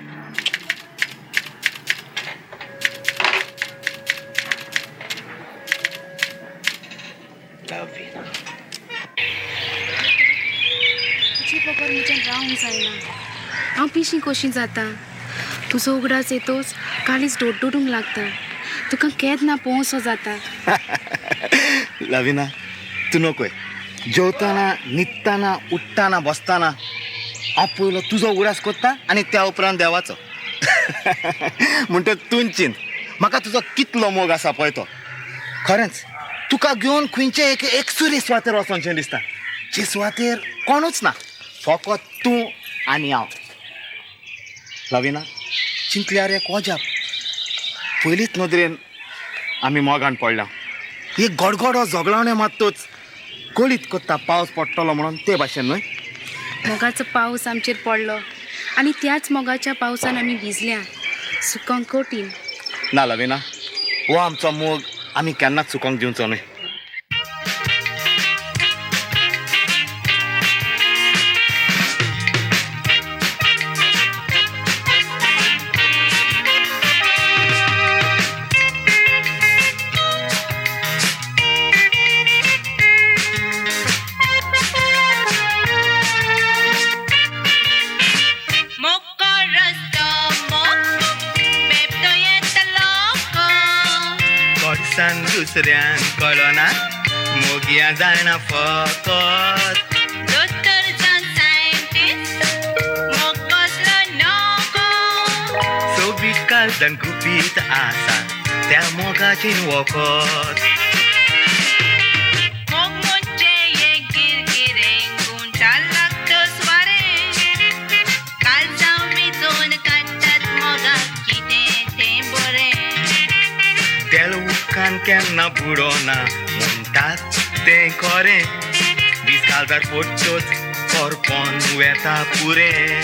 तुजी बगर म्हज्यान रावंक जायना. हांव पिशी कशी जाता. तुजो उगडास येतोच काळीच डोडूंक लागता. तुका केन्ना पोवसो जाता. लविना, तूं नकोय. जेवताना न्हिदताना उठताना बसताना हांव पयलो तुजो उगडास कोत्ता आनी त्या उपरांत देवाचो. म्हणटा तूं चिंत म्हाका तुजो कितलो मोग आसा पळय तो. खरेंच तुका घेवन खंयचे एक सुरी सुवातेर वचोनशें दिसता, जे सुवातेर कोणूच ना, फकत तूं आनी हांव. लविना, चिंतल्यार एक वजाप. पयलींच नदरेन आमी मोगान पडल्या. एक गडगडो झगडावणे मात्तूच कळीत कोत्ता पावस पडटलो म्हणून ते भाशेन न्हय. मोगाचो पावस आमचेर पडलो आनी त्याच मोगाच्या पावसान आमी भिजल्या. सुकोंक कठीण. ना लविना, हो आमचो मोग आमी केन्नाच चुकोवंक दिवचो न्हय. दुसऱ्यान कळना मोगिया जाणा फकत. दोतोर जावन सायंटिस्ट मोग कसलो नको. सोबीत काळजान गुपीत आसा त्या मोगाचेर वखद. मोग म्हणजे एक गिरगिरें गुंठाल लागतो स्वारें. काळजां भिजोवन काडटात मोगाक कितें तें बरें. मनान केन्ना बुडोना म्हणटात तें खरें दीस काळजार पडटोच करपोन वेता पुरें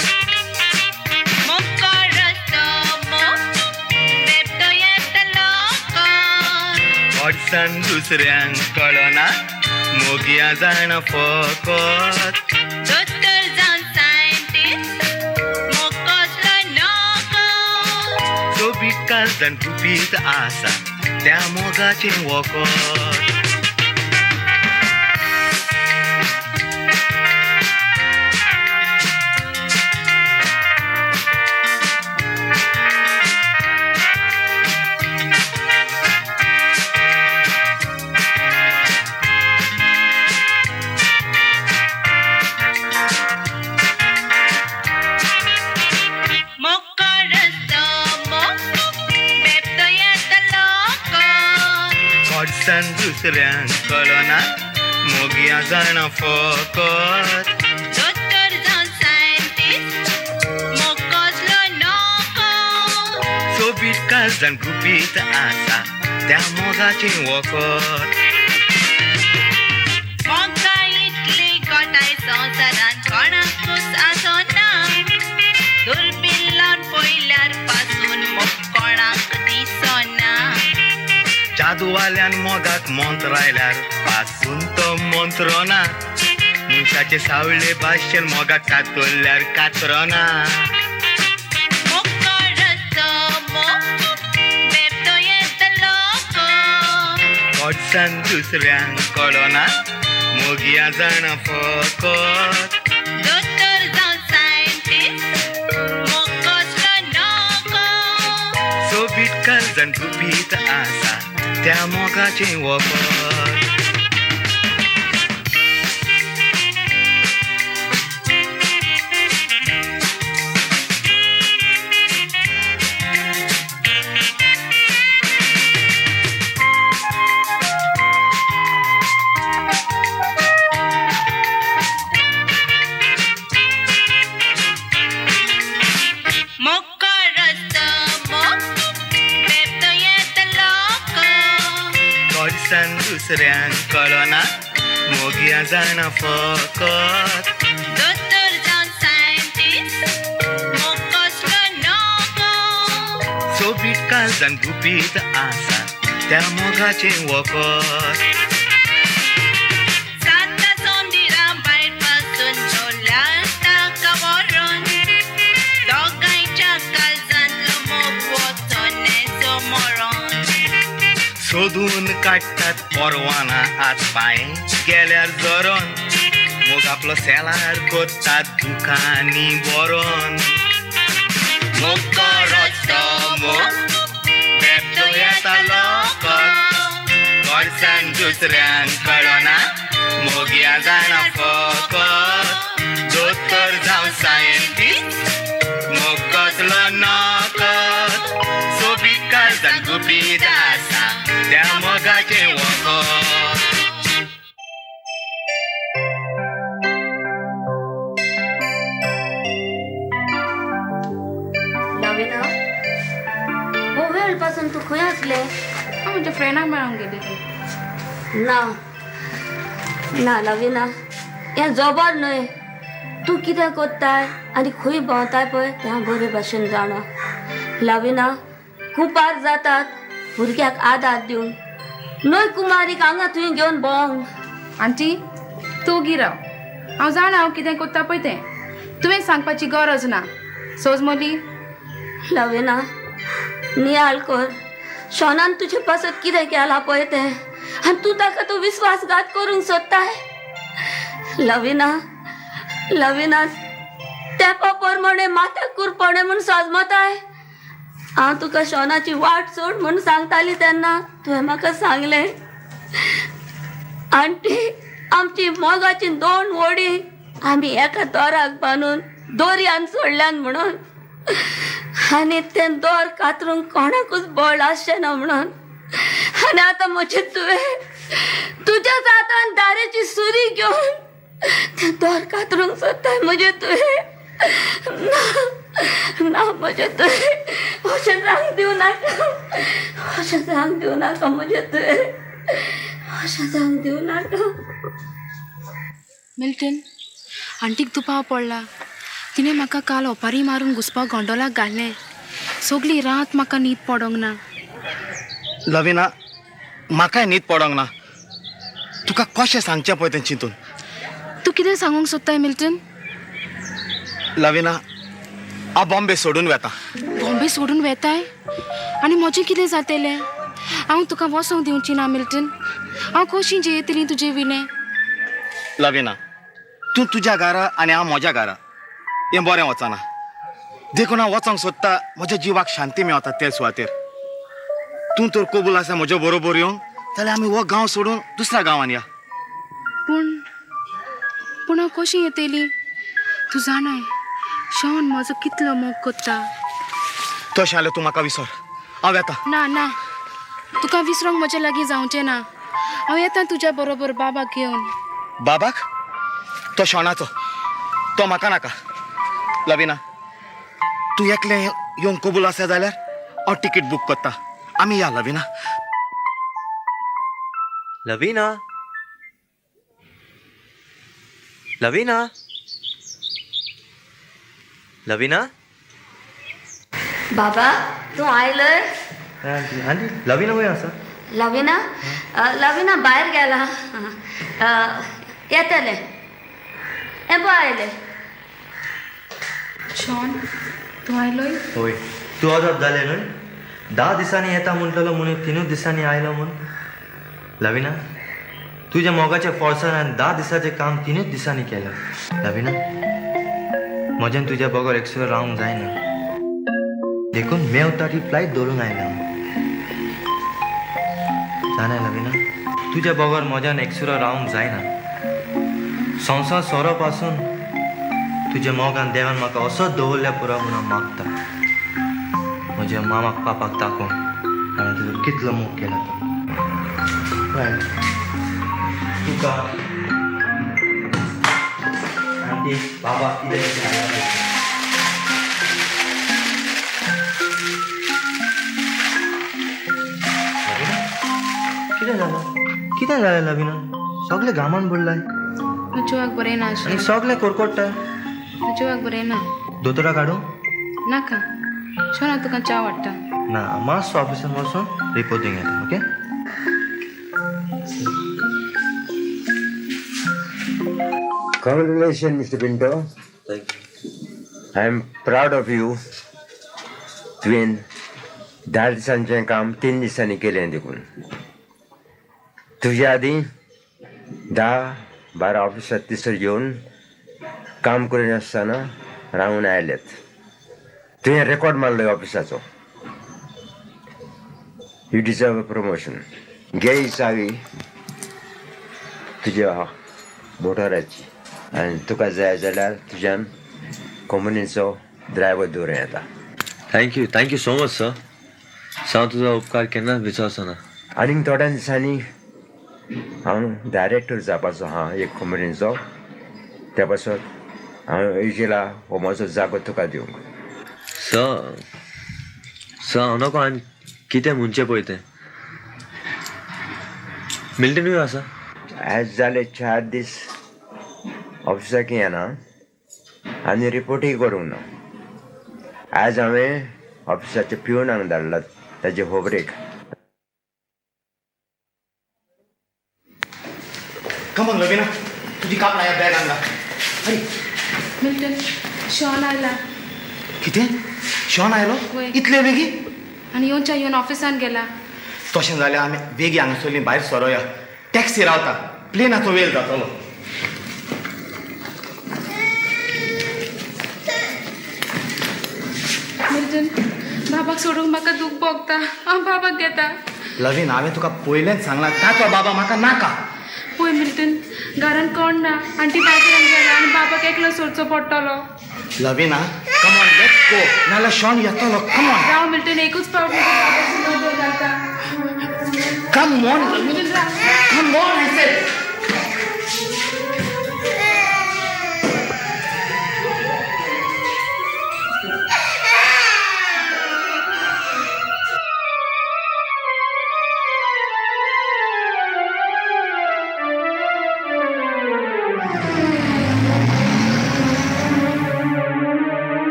मोको रस्तो बेपतो येतलो कडसान दुसऱ्यांक कळना मोगया जाण फकत दोतोर जावन सायंटिस्ट मोकोसलो नोको सोबीत काळजान गुपीत आसा त्या मोगाचें वखद मोको रस्तो बेपतो येतलो कडसान दुसऱ्यांक कळना मोगया जाण फकत दोतोर जावन सायंटिस्ट मोकोसलो नोको सोबीत काळजान गुपीत आसा त्या मोगाचें वखद मोगा इतली गोटाय संवसारान कोणाकूच आसोना दुर्बीण लावन पयल्यार पासून मोग कोणाक दिसोना जादूवाल्यान मोगाक मंत्र आयल्यार पासून तो मंत्रोना मनशाचे सावळे भाशेन मोगाक कातरल्यार कातरना मोको रस्तो बेपतो येतलो कडसान दुसऱ्यांक कळना मोगया जाण फकत दोतोर जावन सायंटिस्ट मोकोसलो नोको सोबीत काळजान गुपीत आसा त्या मोगाचें वखद मोको रस्तो बेपतो येतलो कडसान दुसऱ्यांक कळना मोगया जाण फकत दोतोर जावन सायंटिस्ट मोकोसलो नोको सोबीत काळजान गुपीत आसा त्या मोगाचें वखद साता सोंदिरा भायर पासून झोल्यार ताका व्हरून दोगांयच्या काळजांतलो मोग वचो नेजो मरोन सोदून काडटात परवाना आत पांय गेल्यार जरोन मोग आपलो सेलार कोत्तात दुखांनी बरोन मोको रस्तो बेपतो येतलो कडसान दुसऱ्यांक कळना मोगया जाण फकत दोतोर जावन सायंटिस्ट मोगोसलो नकत सोबीत काळजान गुपीत आसा त्या मोगाचें वखद लविना हो वेळ पासून तू खंय आसले हांव म्हज्या फ्रेंडाक मेळोंक गेलेली ना ना लविना हें जबर न्हय तूं कितें कोत्ताय आनी खंय भोंवताय पळय तें बरे भाशेन जाणा लविना खुपार जातात भुरग्याक आदार दिवन न्हय कुमारीक हांगा थंय घेवन भोंवंक आंटी तूं गिराव हांव जाणा हांव कितें कोत्ता पळय तें तुवें सांगपाची गरज ना सोजमोली लविना नियाळ कर शॉनान तुजे पासत कितें केलां पळय तें आनी तूं ताका तो विस्वासघात करूंक सोदताय लविना लविना तेंपा प्रमाणे माथ्याक कुरपणे म्हूण सोजमताय हांव तुका शॉनाची वाट सोड म्हूण सांगताली तेन्ना तुवें म्हाका सांगलें आंटी आमची मोगाची 2 वडी आमी एका दोराक बांदून दोरयान सोडल्यान म्हणून आनी तें दोर कातरूंक कोणाकूच बळ आसचें ना म्हणून आनी आतां म्हजें तुवें तुज्याच हातान दारेची सुरी घेवन तें दोर कातरूंक सोदताय म्हजें तुवें ना ना म्हजें तुवें अशें रांग दिवं नाका अशें रांग दिवं नाका म्हजे तुवें अशें रांग दिवं नाका मिल्टन आंटीक दुपाव पडला तिणें म्हाका काल ओपारी मारून घुसपाक गोंडोलाक घालें सगळी रात म्हाका न्हीद पडोंक ना लविना म्हाकाय न्हीद पडोंक ना तुका कशें सांगचें पळय तें चिंतून तूं कितें सांगूंक सोदताय मिल्टन लविना हांव बॉम्बे सोडून वेता बॉम्बे सोडून वेताय आनी म्हजें कितें जातलें हांव तुका वचोंक दिवची ना मिल्टन हांव कशीं जेयतलीं तुजें विणें लविना तूं तुज्या घरा आनी हांव म्हज्या घरा हें बरें वचना देखून हांव वचोंक सोदता म्हज्या जिवाक शांती मेळटा ते सुवातेर तूं तर कबूल आसा म्हज्या बरोबर येवंक जाल्यार आमी हो गांव सोडून दुसऱ्या गांवांत या पूण हांव कशीं येतली तूं जाणाय शॉन म्हजो कितलो मोग कोत्ता तशें जाल्यार तूं म्हाका विसर हांव येता ना ना तुका विसरोंक म्हजे लागीं जावचें ना हांव येता तुज्या बरोबर बाबाक घेवन बाबाक तो शॉनाचो तो म्हाका नाका लविना तूं एकलें येवंक कबूल आसा जाल्यार हांव तिकीट बूक करता आमी या लविना लविना लविना लविना बाबा तूं आयलय आंटी लविना खंय आसा लविना लविना भायर गेला येतले हे पळय आयले शॉन तूं आयलोय होय तूं अजाप जालें न्हय 10 दिसांनी येता म्हणटलो म्हणून 3 दिसांनी आयलो म्हूण लविना तुज्या मोगाच्या फोर्सान हांवें 10 दिसाचें काम 3 दिसांनी केलें लविना म्हज्यान तुज्या बरोबर एकसुरो रावंक जायना देखून मेवता ती फ्लायट दवरूंक आयला जाणाय लविना तुज्या बरोबर म्हज्यान एकसुरो रावंक जायना संवसार सोरो पासून तुज्या मोगान देवान म्हाका असोच दवरल्या पुरो म्हणून हांव मागता म्हज्या मामाक पापाक दाखोवन हांवें तुजो कितलो मोग केला तो तुका आंटी बाबा कितें जालें लविना सगळें घामान बुडलाय जिवाक बरें ना आनी सगळें कोरकोडटाय जिवाक बरें ना दोतोरा काडूं नाका शॉन हांव तुका च्या वाडटा ना मातसो ऑफिसान वचून रिपोर्ट दिवंक येता okay Congratulations, Mr. Pinto. Thank you. I am proud of you. तुवें 10 दिसांचें काम 3 दिसांनी केलें देखून तुज्या आदी 10-12 ऑफिसांत तिसर येवन काम करून आसतना रावून आयलेत तुवें रेकॉर्ड मारलो ऑफिसाचो यू डिजर्व अ प्रमोशन घे ही चावी तुज्या मोटराची आनी तुका जाय जाल्यार तुज्यान कंपनीचो ड्रायव्हर दवरूं येता थँक्यू सो मच सर हांव तुजो उपकार केन्नाच विचारचो ना आनीक थोड्या दिसांनी हांव डायरेक्टर जावपाचो आहा एक कंपनीचो त्या पासत हांव येयला हो म्हजो जागो तुका दिवंक सर हांव नको आनी कितें म्हणचें पळय तें मिल्टनूय आसा आयज जाले 4 दीस ऑफिसाक येना आनी रिपोर्टूय करूंक ना आयज हांवें ऑफिसाचे पिवनाक धाडलात ताजे होबरेक कमन लविना तुजी कापला ह्या बॅगान घाल अरे मिल्टन शॉन आयला कितें शॉन आयलो वय. इतले बेगी आनी येवन ऑफिसान गेला तशें जाल्यार आमी बेगी हांगासरलीं भायर सरोया टॅक्सी रावता प्लेनाचो वेळ जातलो मिल्टन बाबाक सोडूंक म्हाका दूख भोगता हांव बाबाक घेता लवीन हांवें तुका पयलेंच सांगलां ताचो बाबा म्हाका नाका पळय मिल्टन घरान कोण ना आंटी बाजारान गेला आनी बाबाक एकलो सोडचो पडटलो लविना कमॉन लेट्स गो नाल्यार शॉन येतलो कमॉन राव मिल्टन एकूच पावट बाबाची नदर घालता come on Milton Rao come on I said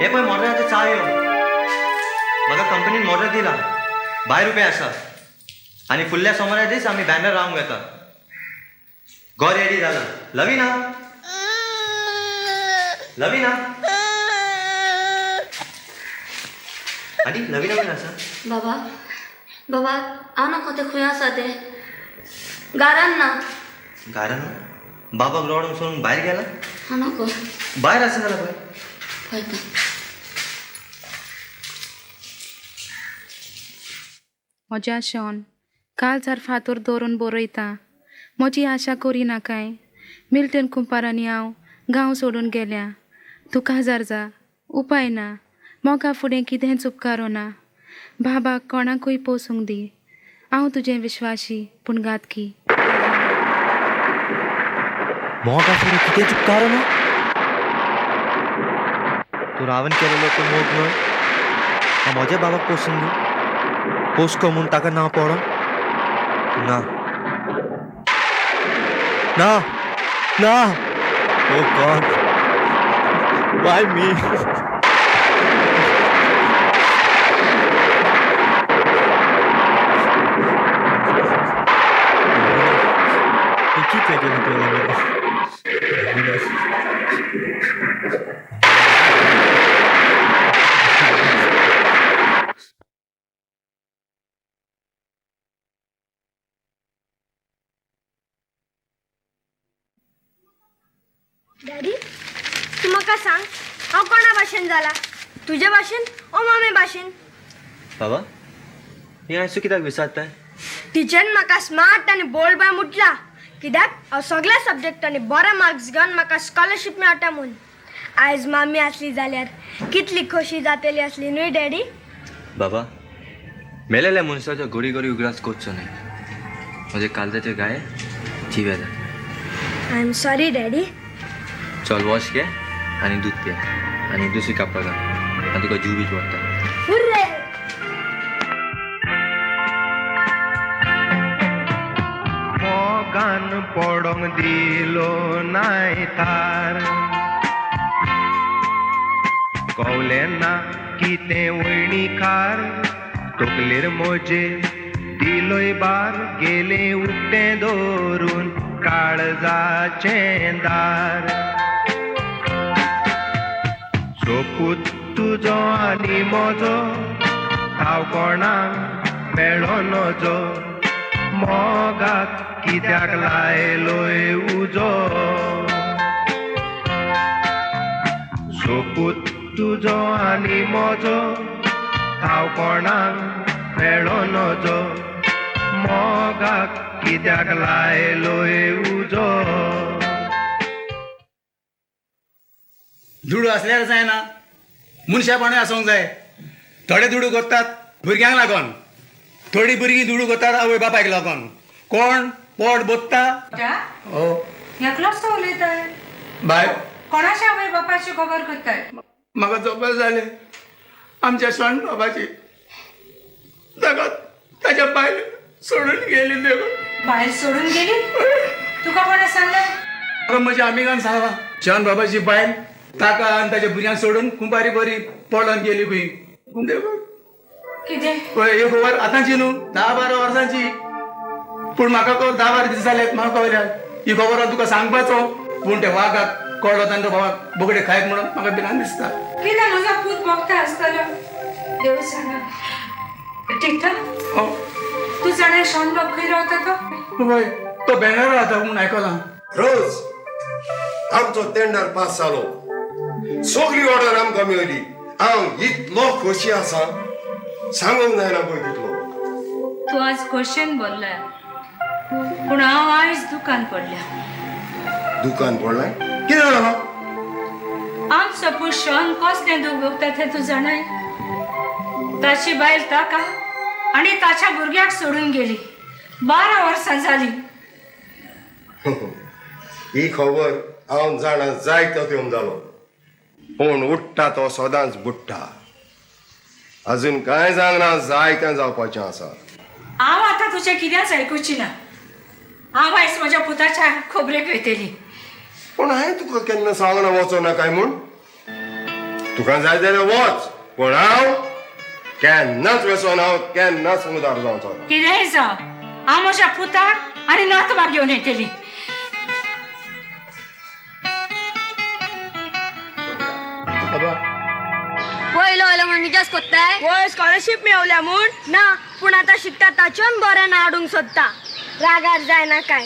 हे पळय मोटराचो चाव्यो म्हाका कंपनीन मोटर दिला 22 रुपया आसा आनी फुडल्या सोमारा दीस आमी बॅनर रावंक येता घर रेडी जाला लविना लविना आनी लविना बीन आसा बाबा बाबा हांव नको ते खंय आसा ते घरान ना घरान बाबाक रोडून सोडून भायर गेला हांव नको भायर आसा जाल्यार पळय पळयता म्हज्या शॉन काळजार फातर दवरून बरयता म्हजी आशा करिना काय मिल्टन कुंपारांनी हांव गांव सोडून गेल्या तूं काजार जा उपाय ना मोगा फुडें कितेंच उपकारो ना बाबाक कोणाकूय पोसूंक दी हांव तुजें विश्वासी पूण घातकी मोगा फुडें कितेंच उपकारो ना तूं रावन केलेलो तो मोग न्हय हांव म्हज्या बाबाक पोसूंक दी पोसको म्हूण ताका नांव पडो ना ना ना ओ गॉड व्हाय मी किती डॅडी तू म्हाका सांग हांव कोणा भाशेन जाला तुजे भाशेन ओ मामे भाशेन बाबा हे आयसू कित्याक विचारताय टिचरीन म्हाका स्मार्ट आनी बोल्ड बाय म्हटला कित्याक हांव सगळ्या सब्जेक्टांनी बरे मार्क्स घेवन म्हाका स्कॉलरशीप मेळटा म्हूण आयज मामी आसली जाल्यार कितली खोशी जातली आसली न्हय डॅडी बाबा मेलेल्या मनशाच्या घडी घडी उगडास करचो न्हय म्हजे कालदाचे गाय जीव येता आय एम सॉरी डॅडी चल वॉश घे आनी दूध पिया आनी दुसरी कापड घाल आनी तुका जीव बीच वाडटा हुर्रे मोगान पडोंक दिलो नाय तार कवले ना कितें वयणीकार तकलेर मोजे दिलोय बार गेले उक्तें दवरून काळजाचें दार सोपूत तुजो आनी म्हजो हांव कोणाक मेळो नजो मोगाक कित्याक लायलोय उजो सोपूत तुजो आनी म्हजो हांव कोणाक मेळो नजो मोगाक कित्याक लायलोय उजो दुडू असल्यार जायना मनशापणूय आसूंक जाय थोडे दुडू करतात भुरग्यांक लागून थोडी भुरगीं दुडू करतात आवय बापायक लागून कोण पोट बोत्ता हो एकलोच तो उलयताय बाय कोणाच्या आवय बापाची खबर करताय म्हाका जबर जाले आमच्या सण बाबाची ताका ताच्या बायल सोडून गेली देव बायल सोडून गेली तुका कोणा सांगलें म्हज्या आमिगान सांगला शण बाबाची बायल ताका आनी ताच्या भुरग्यांक सोडून कुंपारी बरी पडोन गेली खंय देव कितें पळय एक वर आतांची न्हू 10-12 वर्सांची पूण म्हाका 10-12 दीस जाले म्हाका कळल्या ही खबर तुका सांगपाचो पूण ते वागाक कळलो तांच्या भावाक बोगडे खायत म्हणून म्हाका भिरांत दिसता कितें म्हजो पूत भोगता आसतलो देव सांगा ठीक हो तूं जाणा शॉन बाब खंय रावता तो पळय तो बेंगलोर रावता म्हणून आयकलां रोज आमचो टेंडर पास जालो सगळी ऑर्डर आमकां मेळ्ळी हांव इतलो खोशी आसा सांगूंक जायना पळय तितलो तूं आज क्वेश्चन बोल्ला पूण हांव आयज दुकान पडल्या दुकान पडलाय कितें जालां आमचो पूत शॉन कसलें दूख भोगता तें तूं जाणाय ताची बायल ताका आनी ताच्या भुरग्याक सोडून गेली 12 वर्सां जाली ही खबर हांव जाणा जायतो येवन जालो पूण उठ्ठा तो सदांच बुडटा अजून कांय जागना जायतें जावपाचें आसा हांव आतां तुजें कितेंच आयकुची ना हांव आयज म्हज्या पुताच्या खोबरेक वयतली पूण हांवें तुका केन्ना सांगना वचो ना काय म्हूण तुका जाय जाल्यार वच पूण हांव केन्नाच वेसन हांव केन्नाच मुदार जावचो ना. कितेंय जावं हांव म्हज्या पुताक आनी नातवाक घेवन येतली. वयलो वयलो म्हण विचार कोत्ताय वय स्कॉलरशीप मेवल्या म्हूण ना पूण आतां शिकता ताच्यान बरें ना हाडूंक सोदता. रागार जायना काय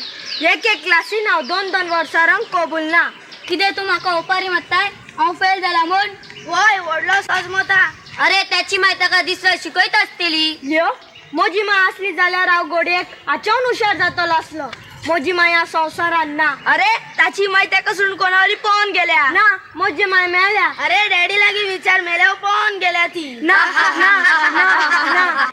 एक क्लासीन हांव 2-2 वर्सां रावंक कबूल ना. कितें तूं म्हाका ओपारी मारताय हांव फेल जाला म्हूण. वय व्हडलो सजमता. अरे त्याची माय ताका दिसला शिकयत आसतली. ल्यो म्हजी माय आसली जाल्यार हांव घोडयेक हाच्याहून हुशार जातलो आसलो. म्हजी माय ह्या संवसारान ना. अरे ताची माय ताका सोडून कोणावरी पळोवन गेल्या. ना म्हजी माय मेल्या. अरे डॅडी लागीं विचार मेल्या पळोवन गेल्या ती. ना ना ना.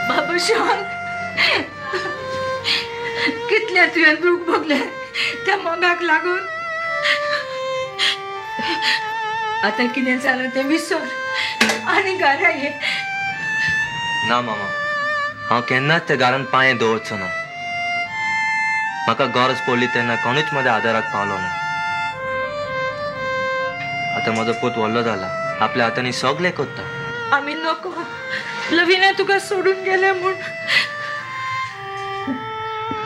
बाबा शॉन कितले तुवें दूख भोगले त्या मोगाक लागून. आतां कितें जालें तें विसर आनी घरा ये. ना मामा हांव केन्नाच त्या घरान पांय दवरचो ना. म्हाका गरज पडली तेन्ना कोणूच म्हज्या आदाराक पावलो ना. आतां म्हजो पूत व्हडलो जाला आपल्या हातांनी सगळें करता. आमी नको लविना तुका सोडून गेले म्हूण.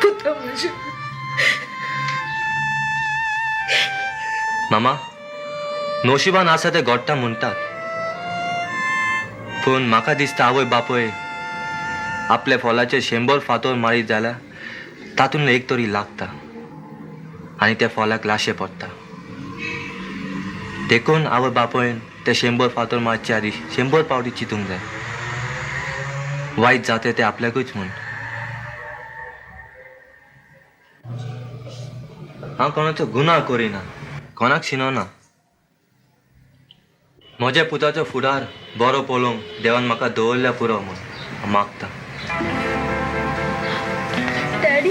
पुतो म्हजे मामा नोशिबान आसा ते घडटा म्हणटात पूण म्हाका दिसता आवय बापय आपल्या फॉलाचे 100 फातोर मारीत जाल्यार तातूंत एक तरी लागता आनी त्या फॉलाक लाशे पडटा. देखून आवय बापयन ते 100 फातोर मारचे आदी 100 पावटी चिंतूंक जाय. वायट जाता ते आपल्याकूच म्हूण. हांव कोणाचो गुन्हा करिना कोणाक शिनोना. म्हज्या पुताचो फुडार बरो पळोवंक देवान म्हाका दवरल्या पुरो म्हूण हांव मागता. डॅडी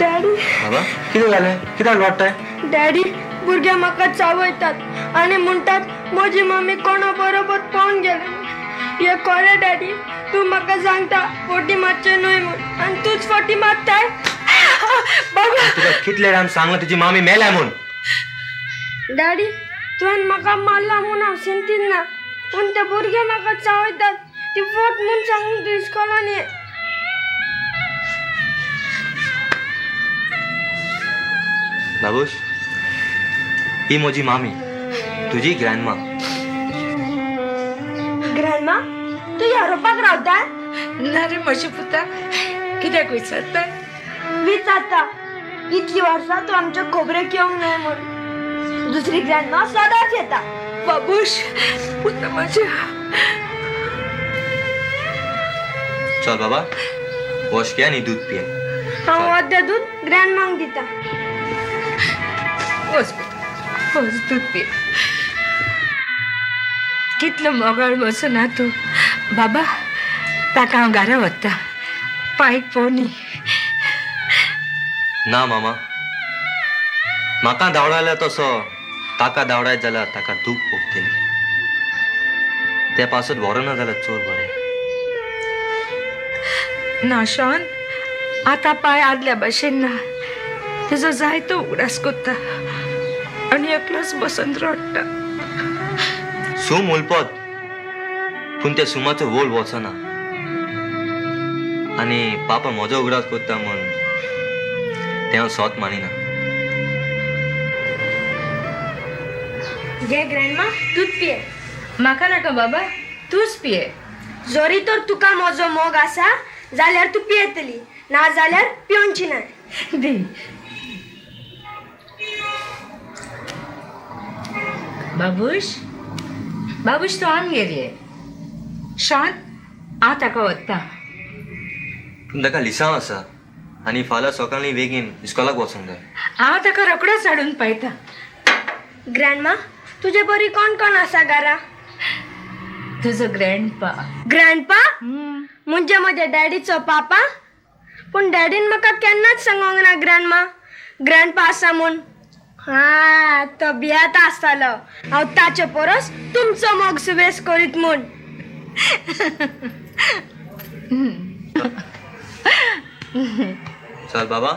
डॅडी बाबा कितें जालें कित्याक रडटाय. डॅडी भुरगे म्हाका चावयतात आनी म्हणटात म्हजी मम्मी कोणा बरोबर पळोवन गेले. हे खरें डॅडी तूं म्हाका सांगता फोटी मारचे न्हय म्हूण आनी तूच फोटी मारताय. बाबा तुका कितले टायम सांगला तुजी मामी मेल्या म्हूण. डॅडी तुवें म्हाका मारला म्हूण हांव सेंतीन ना पूण ते भुरगे म्हाका चावयतात ती फोट म्हूण सांगून तूं इस्कॉलान ये. बाबूश ही म्हजी मामी तुजी ग्रँडमा. ग्रँडमा तूं युरोपाक रावता. ना रे म्हजे पुता कित्याक विचारता. विचारता इतली वर्सां तूं आमच्या खोबरेक येवंक न्हय म्हूण. दुसरी ग्रँडमा सदांच येता. बाबूश पुता म्हजे. चल बाबा वॉश घे आनी दूध पिये. हांव अर्दें दूध ग्रँडमाक दिता. वच दूध पी. कितलो मोगाळ बसो ना तूं. बाबा ताका हांव घरा व्हरता पांयक पोवनी. ना मामा म्हाका धांवडायला तसो ताका धांवडायत जाल्यार ताका दूख भोगतली. त्या पासत व्हरना जाल्यार चोर बरें. ना शॉन आतां पांय आदल्या भाशेन ना. तेजो जायतो उगडास कोत्ता आनी एकलोच बसून रडटा. सूम उलपत पूण त्या सुमाचो वोल वचना आनी पापा म्हजो उगडास कोत्ता म्हूण तें हांव सोत मानिना. घे ग्रँडमा दूध पिये. म्हाका नाका बाबा तूंच पिये. जरी तर तुका म्हजो मोग आसा जाल्यार तूं पियेतली ना जाल्यार पिवची नाय. दी बाबूश बाबूश तूं आम गेली. शॉन हांव ताका व्हरता. पूण ताका लिसांव आसा आनी फाल्यां सकाळीं बेगीन इस्कॉलाक वचूंक जाय. हांव ताका रोखडोच हाडून पळयता. ग्रँडमा तुजे बरी कोण कोण आसा घरा. तुजो ग्रँडपा. ग्रँडपा म्हणजे म्हज्या डॅडीचो पापा. पूण डॅडीन म्हाका केन्नाच सांगोंक ना ग्रँडमा ग्रँडपा आसा म्हूण. हा तो भियेत आसतालो हांव ताचे परस तुमचो मोग सुबेस करीत म्हूण. चल बाबा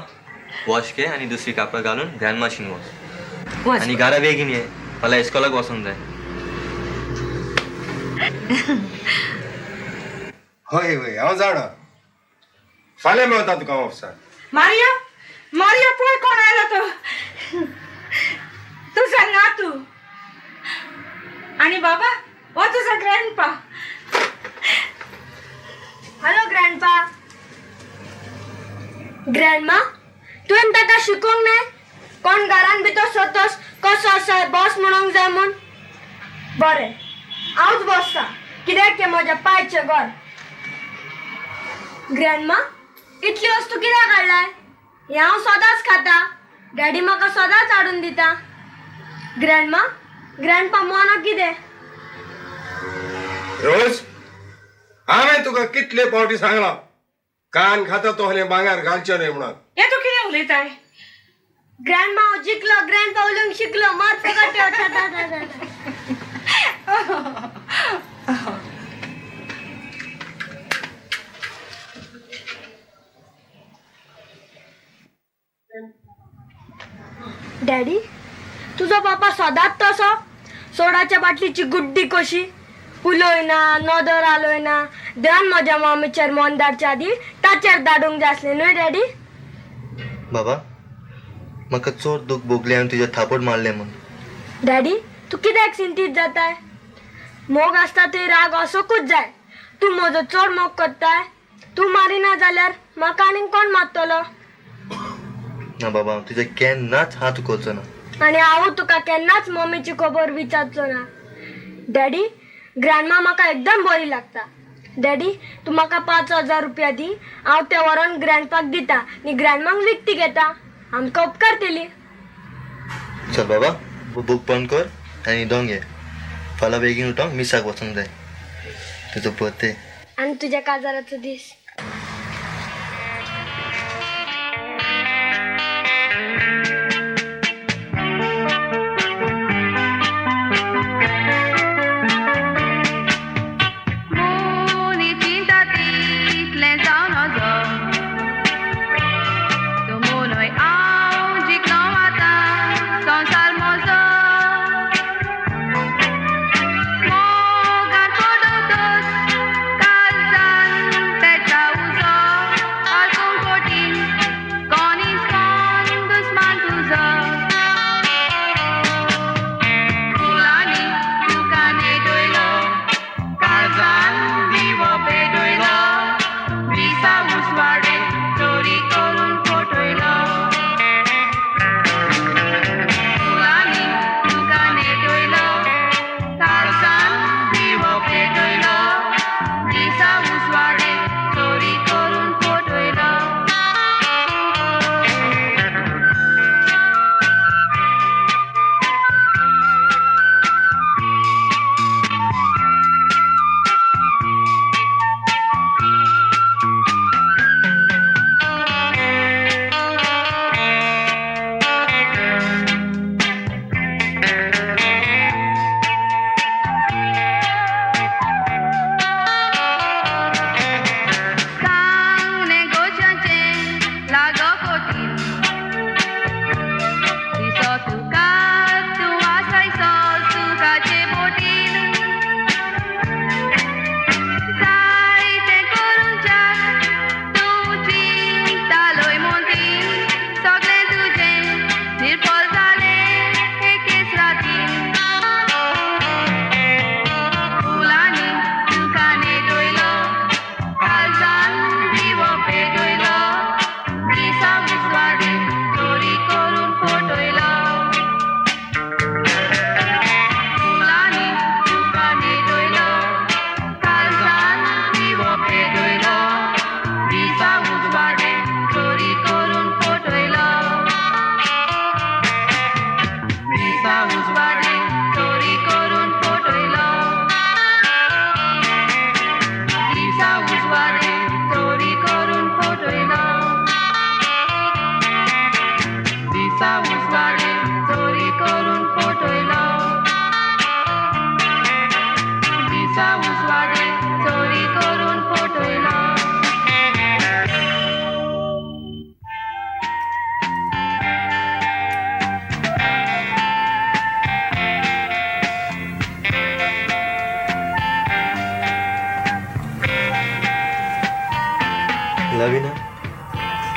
वॉश घे आणि दुसरी कापड घालून ग्रँड मशीन वॉश आणि घरा बेगीन ये मला इस्कॉलाक वचूंक जाय होय होय हांव जाणा फाल्यां मेळटा तुका ऑफिसांत मारिया मारिया पळय कोण आयला तो तुझा नातू आणि बाबा हो तुझा ग्रँडपा हॅलो ग्रँडपा ग्रँडमा तुवें ताका शिकोवंक नाय कोण घरान भितर सतोस कसो आसा बॉस म्हणूंक जाय म्हूण बरें हांवच बसता कित्याक तें म्हज्या पांयचें घर ग्रँडमा इतली वस्तू कित्याक हाडलाय हें हांव सदांच खाता डॅडी म्हाका सदांच हाडून दिता ग्रँडमा ग्रँडपा मोना कितें रोज हांवें तुका कितले फावटी सांगलां कान खाता तोहलें भांगार घालचें न्हय म्हणून हे तू कितें उलयताय ग्रँडमा हांव जिखलो ग्रँडपा उलोवंक शिकलो मार फकट डॅडी तुझो बापा सदांच तसो सोडाच्या बाटलीची गुड्डी कशी उलोयना नदर आलोयना ध्यान म्हज्या मम्मीचेर मन धाडच्या आदी ताचेर धाडूंक जाय आसलें न्हय डॅडी बाबा म्हाका चोर दूख भोगले आनी तुजें थापड मारलें म्हूण डॅडी तूं कित्याक चिंतीत जाताय मोग आसता थंय राग असोकूच जाय तूं म्हजो चड मोग करताय तूं मारिना जाल्यार म्हाका आनीक कोण मारतलो ना बाबा हांव तुजें केन्नाच हात उखलचो ना आनी हांव तुका केन्नाच मम्मीची खबर विचारचो ना डॅडी ग्रँडमा म्हाका एकदम बरी लागता डॅडी तूं म्हाका 5,000 रुपया दी हांव ते व्हरोन ग्रँडपाक दिता आनी ग्रँडमाक विकती घेता आमकां उपकार केली चल बाबा बूक बंद कर आनी न्हिदोंक घे फाल्यां बेगीन उठोंक मिसाक वचूंक जाय तुजो बर्थडे आनी तुज्या काजाराचो दीस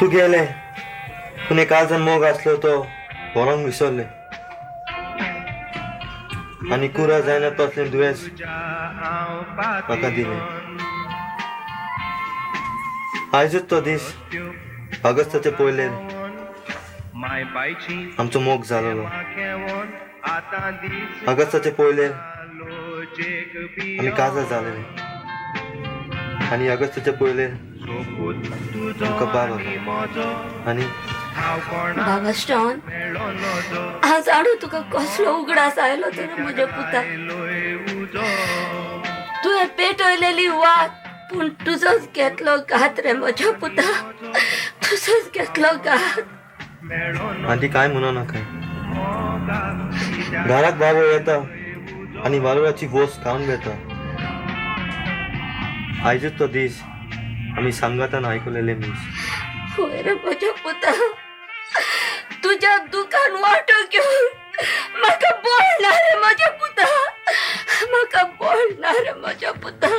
तू गेले पूण एक काळजान मोग आसलो तो व्हरोंक विसरले आनी कुरा जायना तसलें दुयेंस म्हाका दिलें. आयजूच तो दीस ऑगस्टाचे पयले आमचो मोग जालोलो. ऑगस्टाचे पयले आमी काजार जालेले आनी ऑगस्टाचे पयले आमकां बाब आलो. आनी बाबा शॉन, आज जाणू तुका कसलो उगडास आयलो तर म्हज्या पुता. तुवें पेटयलेली वात पूण तुजोच घेतलो घात रे म्हज्या पुता, तुजोच घेतलो घात. आनी कांय म्हणो नाका. घराक बाबो येता आनी वालोराची वोस खावन घेता. आयजूच तो दीस आमी सांगातान आयकलेले मीस. होय रे म्हज्या पुता, तुज्या दुकान वांटो घेवन म्हाका बोलना रे म्हज्या पुता, म्हाका बोलना रे म्हज्या पुता.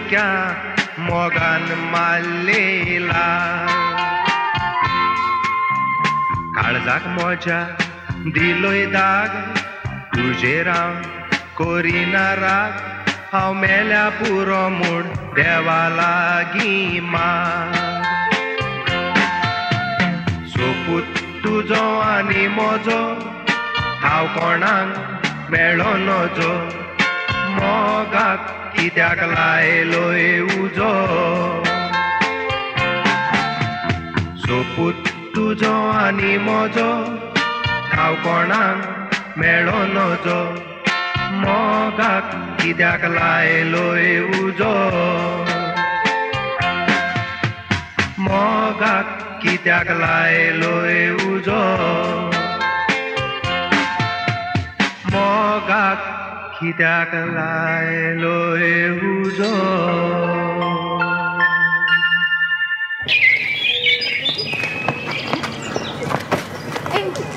क्या मोगान मारलेला काळजाक मोज्या दिलोय दाग, तुजेर हांव कोरिना राग. हांव मेल्या पुरो म्हूण देवा लागीं माग. सोपूत तुजो आनी म्हजो हांव कोणाक मेळ्ळो नजो. मोगाक कित्याक लायलोय उजो. सोपूत तुजो आनी म्हजो हांव कोणाक मेळ्ळो नजो. मोगाक कित्याक लायलोय उजो. मोगाक कित्याक लायलोय उजो. मोगाक कित्याक लायलोय उजो.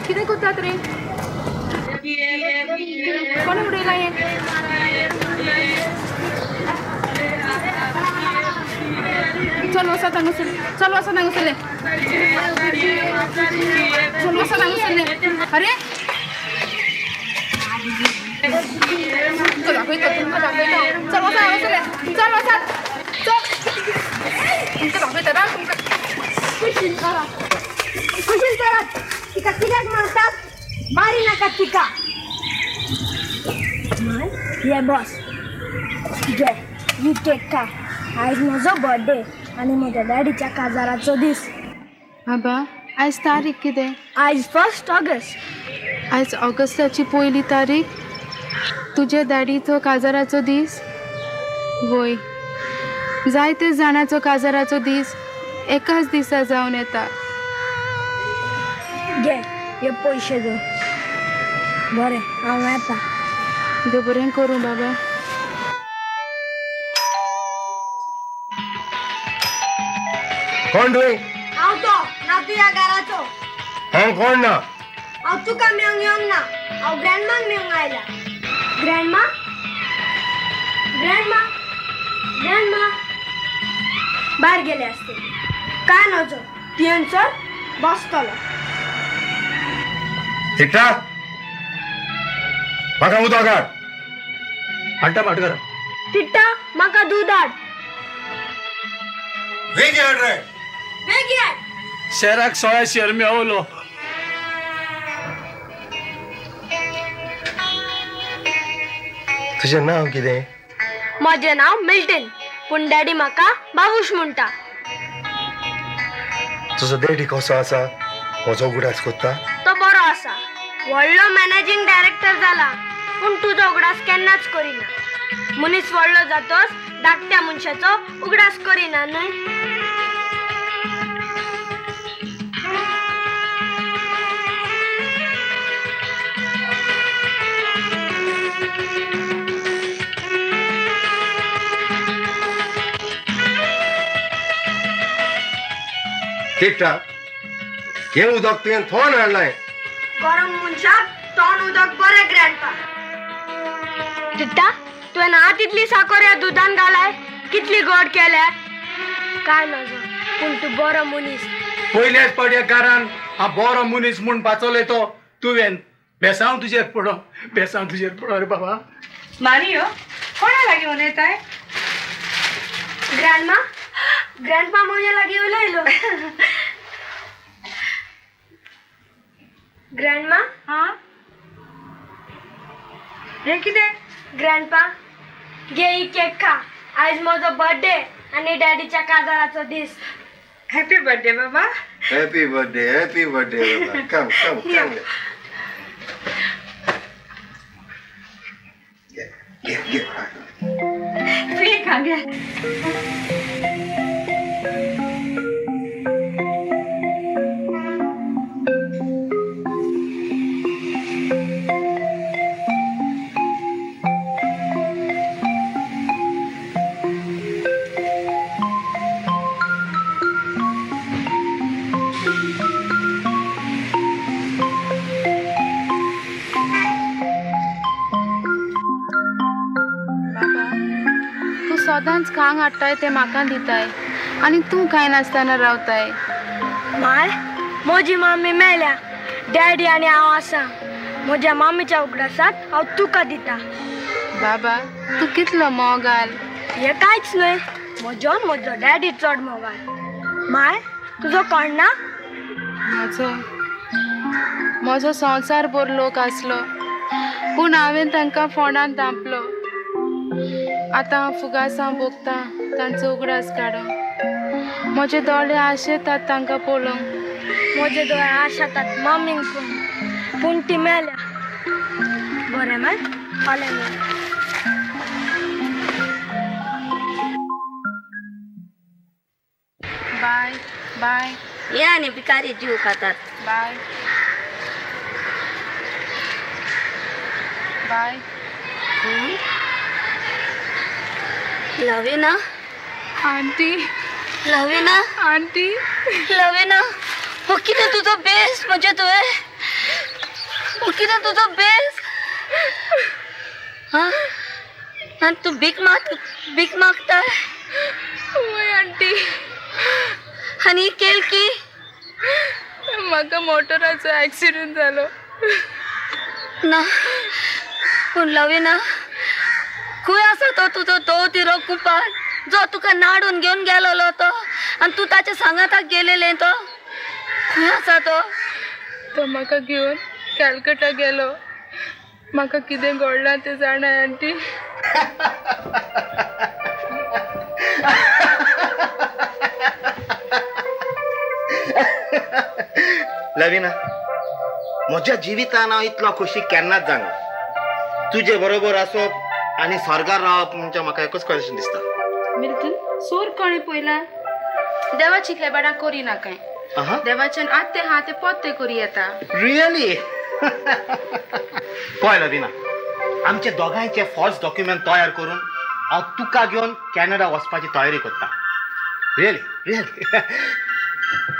कितें करतात रे? कोणे उडयला हें? चल वसात हांगासर, चल वसात हांगासरले, चल वसात हांगासरले. अरे तुमकां दाखयता, तुमकां दाखयता. चल वसात हांगासरले, चल वसात, चल. तुमकां दाखयता राव, तुमकां. कुशीन करात तिका कित्याक मारतात? मारी नाका तिका. ये बॉस घे, यू टेक काय. आयज म्हजो बर्थडे आनी म्हज्या डॅडीच्या काजाराचो दीस. आबा, आयज तारीख कितें? आयज 1 ऑगस्ट. आयज ऑगस्टाची पयली तारीख, तुज्या डॅडीचो काजाराचो दीस. वय, जायते जाणांचो काजाराचो दीस एकाच दिसा जावन येता. घे हे पयशे दो. बरें, हांव येता. देव बरें करूं बाबा. कोण तुवें? हांव तो ना तुज्या घराचो. हांव कोण ना. हांव तुका मेळोंक येवंक ना, हांव ग्रँडमाक मेळोंक आयला. ग्रँडमा, ग्रँडमा, ग्रँडमा भायर गेले आसतली. काय नजो तियेंचर बसतलो. थिट्टा, म्हाका उदक हाड. हाडटा पाटकर. तिट्टा, म्हाका दूद हाड. वेगी हाड रे. बेगी हाड. शेराक 16 शेर मेवलो. तुजें नांव कितें? म्हजें नांव मिल्टन, पूण डॅडी म्हाका बाबूश म्हणटा. तुजो डॅडी कसो आसा? म्हजो उगडास कोत्ता? तो बरो आसा, व्हडलो मॅनेजिंग डायरेक्टर जाला, पूण तुजो उगडास केन्नाच करिना. मनीस व्हडलो जातोच धाकट्या मनशाचो उगडास करिना न्हय. थिट्टा, हे उदक तुवें थोंड हाडलाय. गरम मनशाक तोंड उदक बरें ग्रँडपा. दिता तुवें आत इतली साखर ह्या दुदान घालाय कितली गोड केल्या. काय नजो पूण तूं बरो मनीस. पयल्याच पड्याकारान हांव बरो मनीस म्हूण पाचोले तो तुवें बेसांव तुजेर पडो रे बाबा. मारियो कोणाला घेऊन येत आहे. ग्रँडपा म्हजे लागीं उलयलो. ग्रँडमा हा हे कितें. ग्रँडपा घे ही केक खा. आयज म्हजो बर्थडे आनी डॅडीच्या काजाराचो दीस. हॅपी बर्थडे बाबा. Happy birthday. कम. घे. ठीक आहे. सदांच खांग हाडटाय ते म्हाका दिताय आनी तूं कांय नासतना रावताय. माय म्हजी मम्मी मेल्या. डॅडी आनी हांव आसा. म्हज्या मम्मीच्या उगडासाक हांव तुका दिता. बाबा तूं कितलो मोगाल. हे कांयच न्हय. म्हजो डॅडी चड मोगाल. माय तुजो कोण ना. म्हजो संवसार भर लोक आसलो पूण हांवें तांकां फोंडान धांपलो. आतां हांव फुगासां भोगता तांचो उगडास काडूंक. म्हजे दोळे आशेतात तांकां पळोवंक. म्हजे दोळे आशातात मम्मीक पळोवंक पूण ती मेल्या. बरें माय फाल्यां मेळ. बाय. हे आनी भिकारी जीव खातात. बाय. लविना आंटी. लविना हो कितें तुजो बेस. म्हणजे तुवें हो कितें तुजो बेस. आनी तूं भीक मागता. ओय आंटी. आनी केल की म्हाका मोटराचो ऍक्सिडेंट जालो. ना पूण लविना खंय आसा तो तुजो दोतिरो कुपार जो तुका नाडून घेवन गेलोलो तो आनी तूं ताच्या सांगाताक गेलेलें तो खंय आसा तो म्हाका घेवन कॅलकटा गेलो. म्हाका कितें घडलां तें जाणाय आंटी. लविना म्हज्या जिवितान हांव इतलो खोशी केन्नाच जाणा. तुजे बरोबर आसप आनी स्वर्गार रावप म्हणजे म्हाका एकूच कशें दिसता. मिल्टन सोर कोणे पयला. देवाची खेबाडा करी नाकाय. देवाच्यान आत ते हा ते पोत ते करी येता. रियली. पळय लविना आमचे दोगांयचे फॉल्स डॉक्युमेंट तयार करून हांव तुका घेवन कॅनडा वचपाची तयारी करता. रियली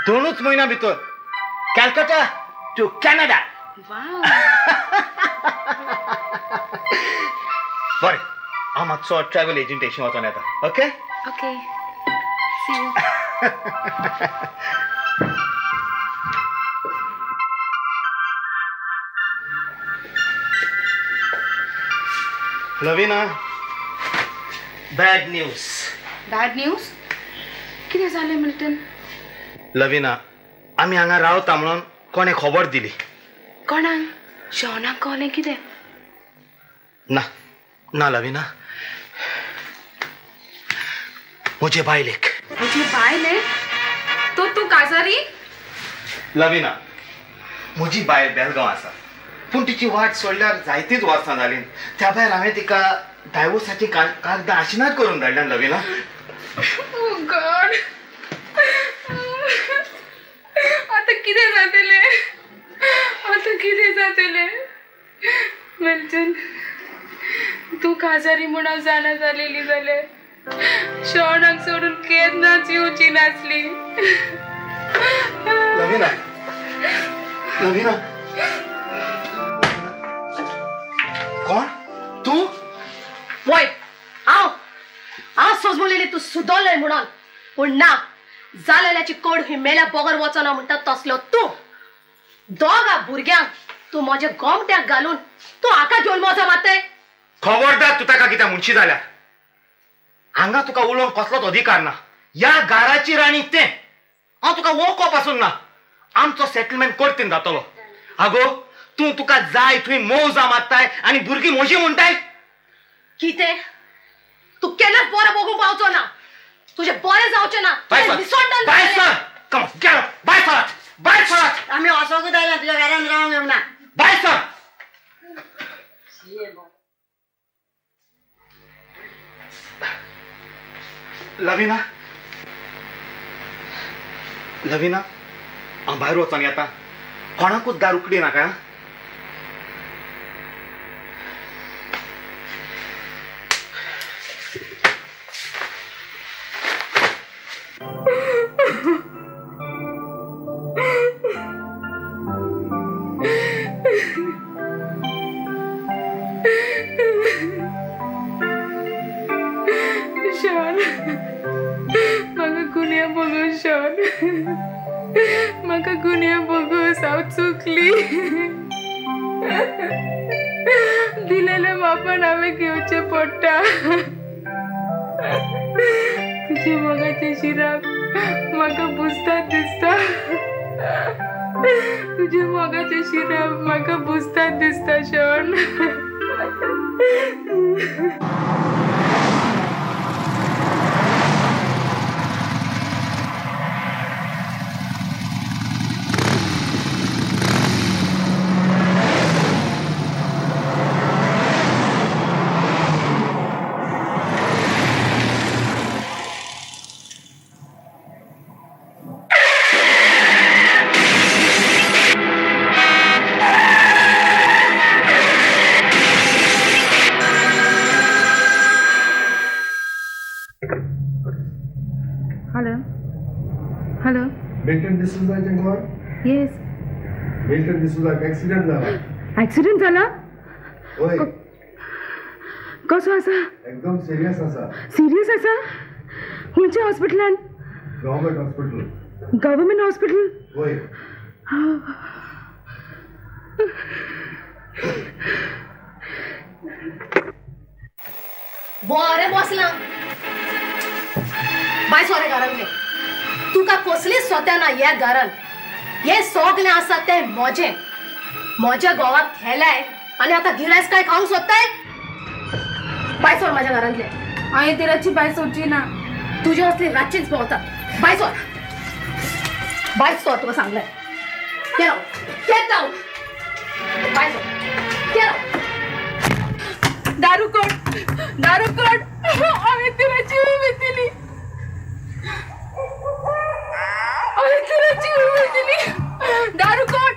2 म्हयन्या भितर कॅलकटा टू कॅनडा. बरें हांव मातसो ट्रॅव्हल एजंटेशन वचून येता. Okay. See you. Lavina bad news. कितें जालें मिल्टन. लविना आमी हांगा रावता म्हणून कोणे खबर दिली. कोणाक. शॉनाक कळ्ळें कितें. ना लविना म्हजे बायलेक. म्हजी बायले. तो तूं काजारी. लविना म्हजी बायल बेलगांव आसा पूण तिची वाट सोडल्यार जायतीच वर्सां जालीं. त्या भायर हांवें तिका डायवोर्साची कागदां आशिनात करून धाडल्यान लविना. गॉड. आतां कितें जातलें. मिल्टन तूं काजारी म्हूण हांव जाणा जालेली जाल्यार शॉनाक सोडून केन्नाच येवची नासली. लविना लविना कोण तू वय हांव सोजमलेली तू सुदोलय म्हणून पूण ना जालेल्याची कोड ही मेल्या बोगर वचना म्हणटा तसलो तू दोगा भुरग्यांक तू म्हज्या गोमट्याक घालून तू हाका घेवन मोजा मारताय खबरदार तू ताका कित्या म्हणशी जाल्यार हांगा तुका उलोवंक कसलोच अधिकार ना ह्या घराची राणी तें हांव तुका वळखो पासून ना आमचो सेटलमेंट करतीन जातलो आगो तू तुका जाय थंय मौजा मारताय आनी भुरगीं म्हजी म्हणटाय कितें तू केन्नाच बरें बघूंक पावचो ना तुजें बरें जावचें ना आम्ही असोकूच आयला तुझ्या घरान रावंक येवना लविना लविना हांव भायर वचोन येता कोणाकूच दार उकडी नाका शॉन म्हाका गुन्या बघू शॉन म्हाका गुन्या बघू हांव चुकली दिलेले मापन हांवें घेवचें पडटा तुजे मोगाचे शिराक म्हाका बुजतात दिसता तुजे मोगाचे शिराक म्हाका बुजतात दिसता शॉन हॅलो मिल्टन डिसूजाचें घर येस मिल्टन डिसूजाक एक्सिडेंट जाला ॲक्सिडेंट जाला होय कसो आसा एकदम सिरियस आसा सिरियस आसा खंयच्या हॉस्पिटलान गव्हर्मेंट हॉस्पिटल गव्हर्मेंट हॉस्पिटल होय बरें बसलां बाय सोरे घरांतले तुका कसलीच स्वता ना ह्या घरान हे सगळें आसा तें म्हज्या घोवाक खेलाय आनी आतां गिरायस काय खावंक सोदताय बाय सोर म्हाज्या घरांतले हांवें ती रातची भायर सोडची ना तुजे असली रातचीच भोंवता बाय सोर तुका सांगलें get out बाय सोर दारू कोड हांवें ती रातची उमेदीली दारू कोड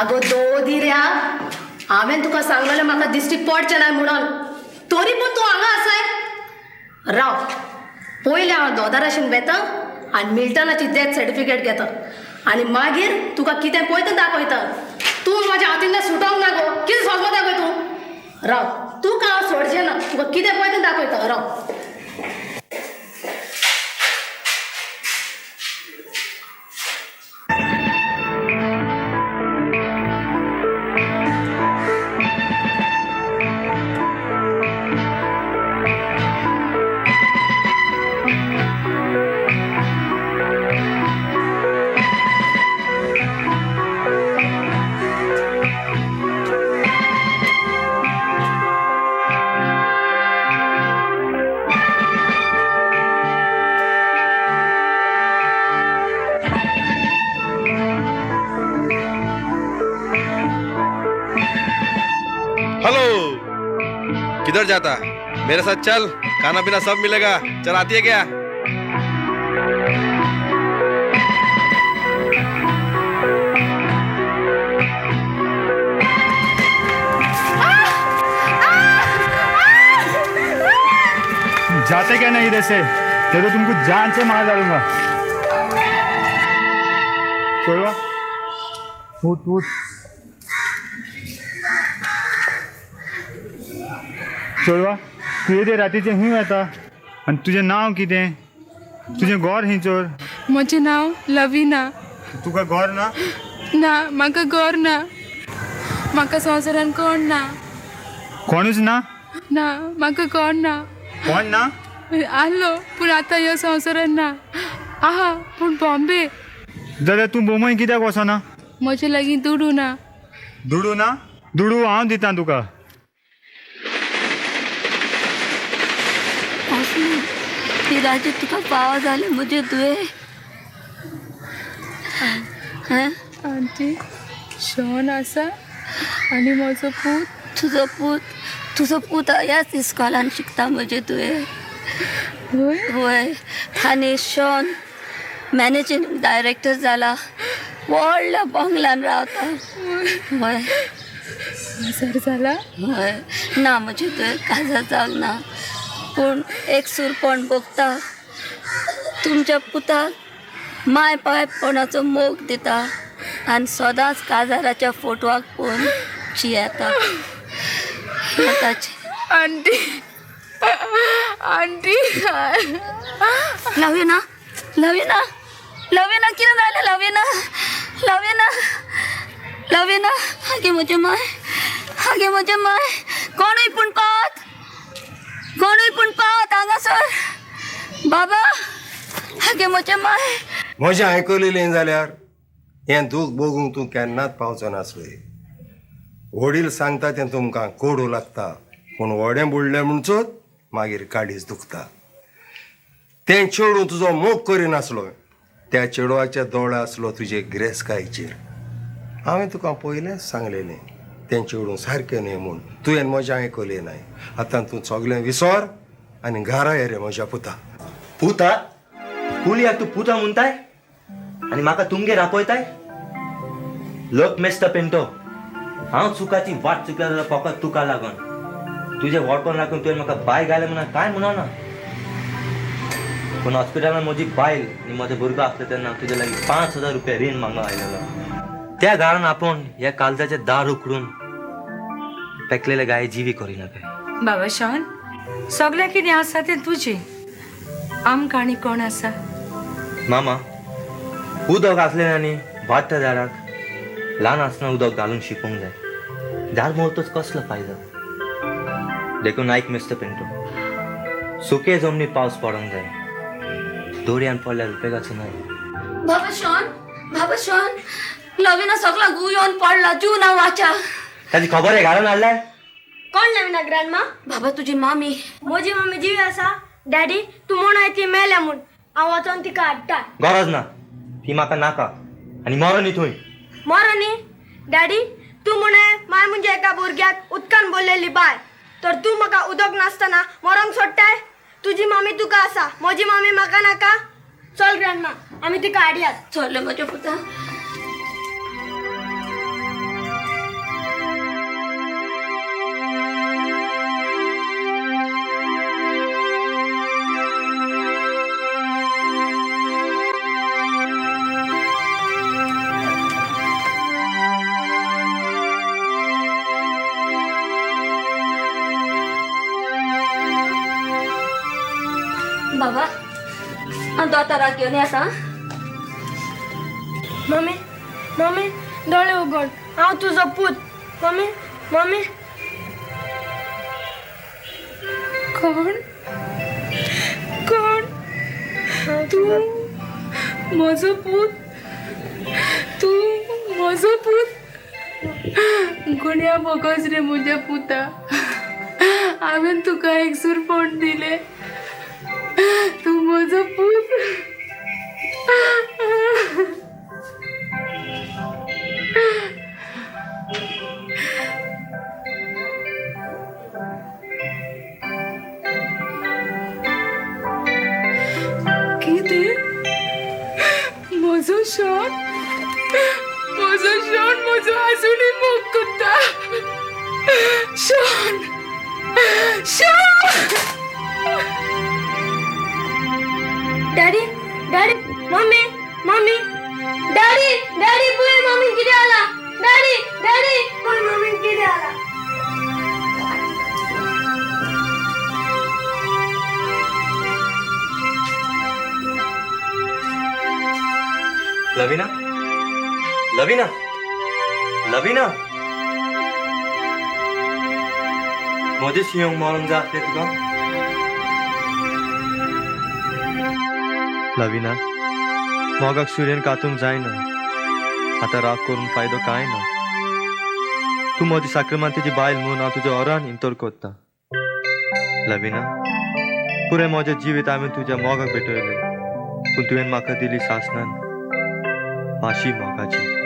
आगो दो दिऱ्या हांवें तुका सांगलेलें म्हाका दिश्टी पडचें ना म्हणून तरी पूण तूं हांगा आसाय राव पयलीं हांव दोदाराशीन वेता आनी मिल्टनाची डेथ सर्टिफिकेट घेता आनी मागीर तुका कितें पळय तें दाखयता तूं म्हाज्या हातींतल्यान सुटोंक ना गो कितें सोजमो दाखय तूं राव तुका हांव सोडचें ना तुका कितें पळय तें दाखयता राव किधर जाता? मेरे साथ चल, खाना पीना सब मिलेगा। चल, आती है क्या? जाते क्या नहीं इधर से, तो तुमको जान से मार डालूंगा। छोड़वा, उठ उठ। छोड़वा, तू येदे रात्रीचे हूँ आता आणि तुझे नाव कितें? तुझे गौर ही चोर? म्हजें नांव लविना. तुका गौर ना? ना, म्हाका गौर ना. म्हाका संवसारान कोण ना. कोणूच ना? ना, म्हाका कोण ना. कोण ना? आसलो पूण आतां ह्या संवसारान ना. आहा पूण बॉम्बे. जाल्यार तूं बोंबय कित्याक वचना? म्हजे लागीं दुडू ना. दुडू ना? दुडू हांव दितां तुका. ती राजी तुका पाव झाले म्हणजे तुवे. आंटी शॉन आसा आनी म्हजो पूत. तुजो पूत ह्याच इस्कॉलान शिकता म्हणजे तुवे. होय. आनी शॉन मॅनेजिंग डायरेक्टर जाला. व्हडल्या बंगल्यान रावता. होय. काजार जाला? होय. ना म्हणजे तुवें काजार जावंक ना. पूण एक सुरपण भोगता. तुमच्या पुताक माय पायपणाचो मोग दिता आनी सदांच काजाराच्या फोटवाक पळोवन जियेता. आंटी आंटी लविना लविना लविना कितें जालें? लविना लविना लविना आगे म्हजे माय, आगे म्हजे माय. कोणूय पूण पावत हांगासर. बाबा आगे म्हजे माय. म्हजें आयकलेलें जाल्यार हें दूख बघूंक तूं केन्नाच पावचो नासलोय. वडील सांगता तें तुमकां कोडू लागता, पूण व्हडें बुडलें म्हणचोच मागीर काडीच दुखता. तें चेडूं तुजो मोग करिनासलो, त्या चेडवाच्या दोळ्या आसलो तुजे गिरेस्कायेचेर. हांवें तुका पयलेंच सांगलेलें तें चेडूं सारकें न्हय म्हूण. तुवें म्हजें आयकलें नाय. आतां तूं सगलें विसर आनी घरा ये रे म्हज्या पुता. पुता? कुलियाक तू पुता म्हणताय आणि म्हाका तुमगे रापयताय? लोक मेस्त पिंटो. हांव चुकाची वाट चुकल्या जाल्यार फकत तुका लागून. तुझे वडपण लागून तुवें म्हाका बाय घालें म्हणून काय म्हणना. पूण हॉस्पिटलान म्हजी बायल आनी म्हजो भुरगो आसलो तेन्ना तुजे लागीं 5,000 रुपया रीण मागूंक आयलेलो. त्या घरान आपूण ह्या काळजाचे दार उकडून पेकलेले गाये जिवी करिना काय. बाबा शॉन, सगळें कितें आसा तें तुजें. आमकां आनी कोण आसा? मामा, उदक आसलें आनी भाट्ट झाडाक ल्हान आसतना उदक घालून शिकूंक जाय. झाड मोडतोच कसलो फायदो. देखून आयक मिस्टर पिंटो, सुके जमनीत पावस पडोंक जाय. दोरयान पडल्यार उपेगाचो न्हय. बाबा शॉन लविना सगळा गू येवन पडला. जीव ना वाचा. ताची खबर आहे घालून हाडलाय? कोण लविना ग्रँडमा? बाबा तुजी मामी. म्हजी मम्मी जिवी आसा. डॅडी तू म्हणून ती मेल्या म्हूण हांव वचोन तिका हाडटा. गरज ना, ती म्हाका नाका. आनी मरो थंय. मरो न्ही? डॅडी तू म्हणे माय म्हणजे एका भुरग्याक उदकान बोललेली बाय, तर तू म्हाका उदक नासतना मरोंक सोडटाय? तुजी मम्मी तुका आसा, म्हजी मम्मी म्हाका नाका. चल ग्रँडमा, आमी तिका हाडयात. चल म्हज्या पुता. बाबा हांव दोतोराक घेवन येता. मम्मी मम्मी दोळे उगड, हांव तुजो पूत. Mummy mummy. कोण कोण? तू म्हजो पूत? तू म्हजो पूत? गुण्या बोगस रे म्हज्या पुता. हांवें तुका एक सुरपण दिलें. तू म्हजो पूत. म्हजो शॉन म्हजो आजुनी मोग करता Shaun Shaun daddy daddy mummy mummy daddy daddy पळय मम्मी कितें आला डॅडी डॅडी पळय मम्मी कितें आला लविना लविना लविना म्हजें शिंवक मरूंक जाय आसलें तुका लविना मोगाक सूर्यन कातूंक जायना आतां राग करून फायदो कांय ना तूं म्हजी साक्रमांतेची बायल म्हूण हांव तुज्या ओरान इंतोर कोत्ता लविना पुराय म्हजें जिवीत हांवें तुज्या मोगाक भेटयलें पूण तुवें म्हाका दिली सासणान माशी मोगाची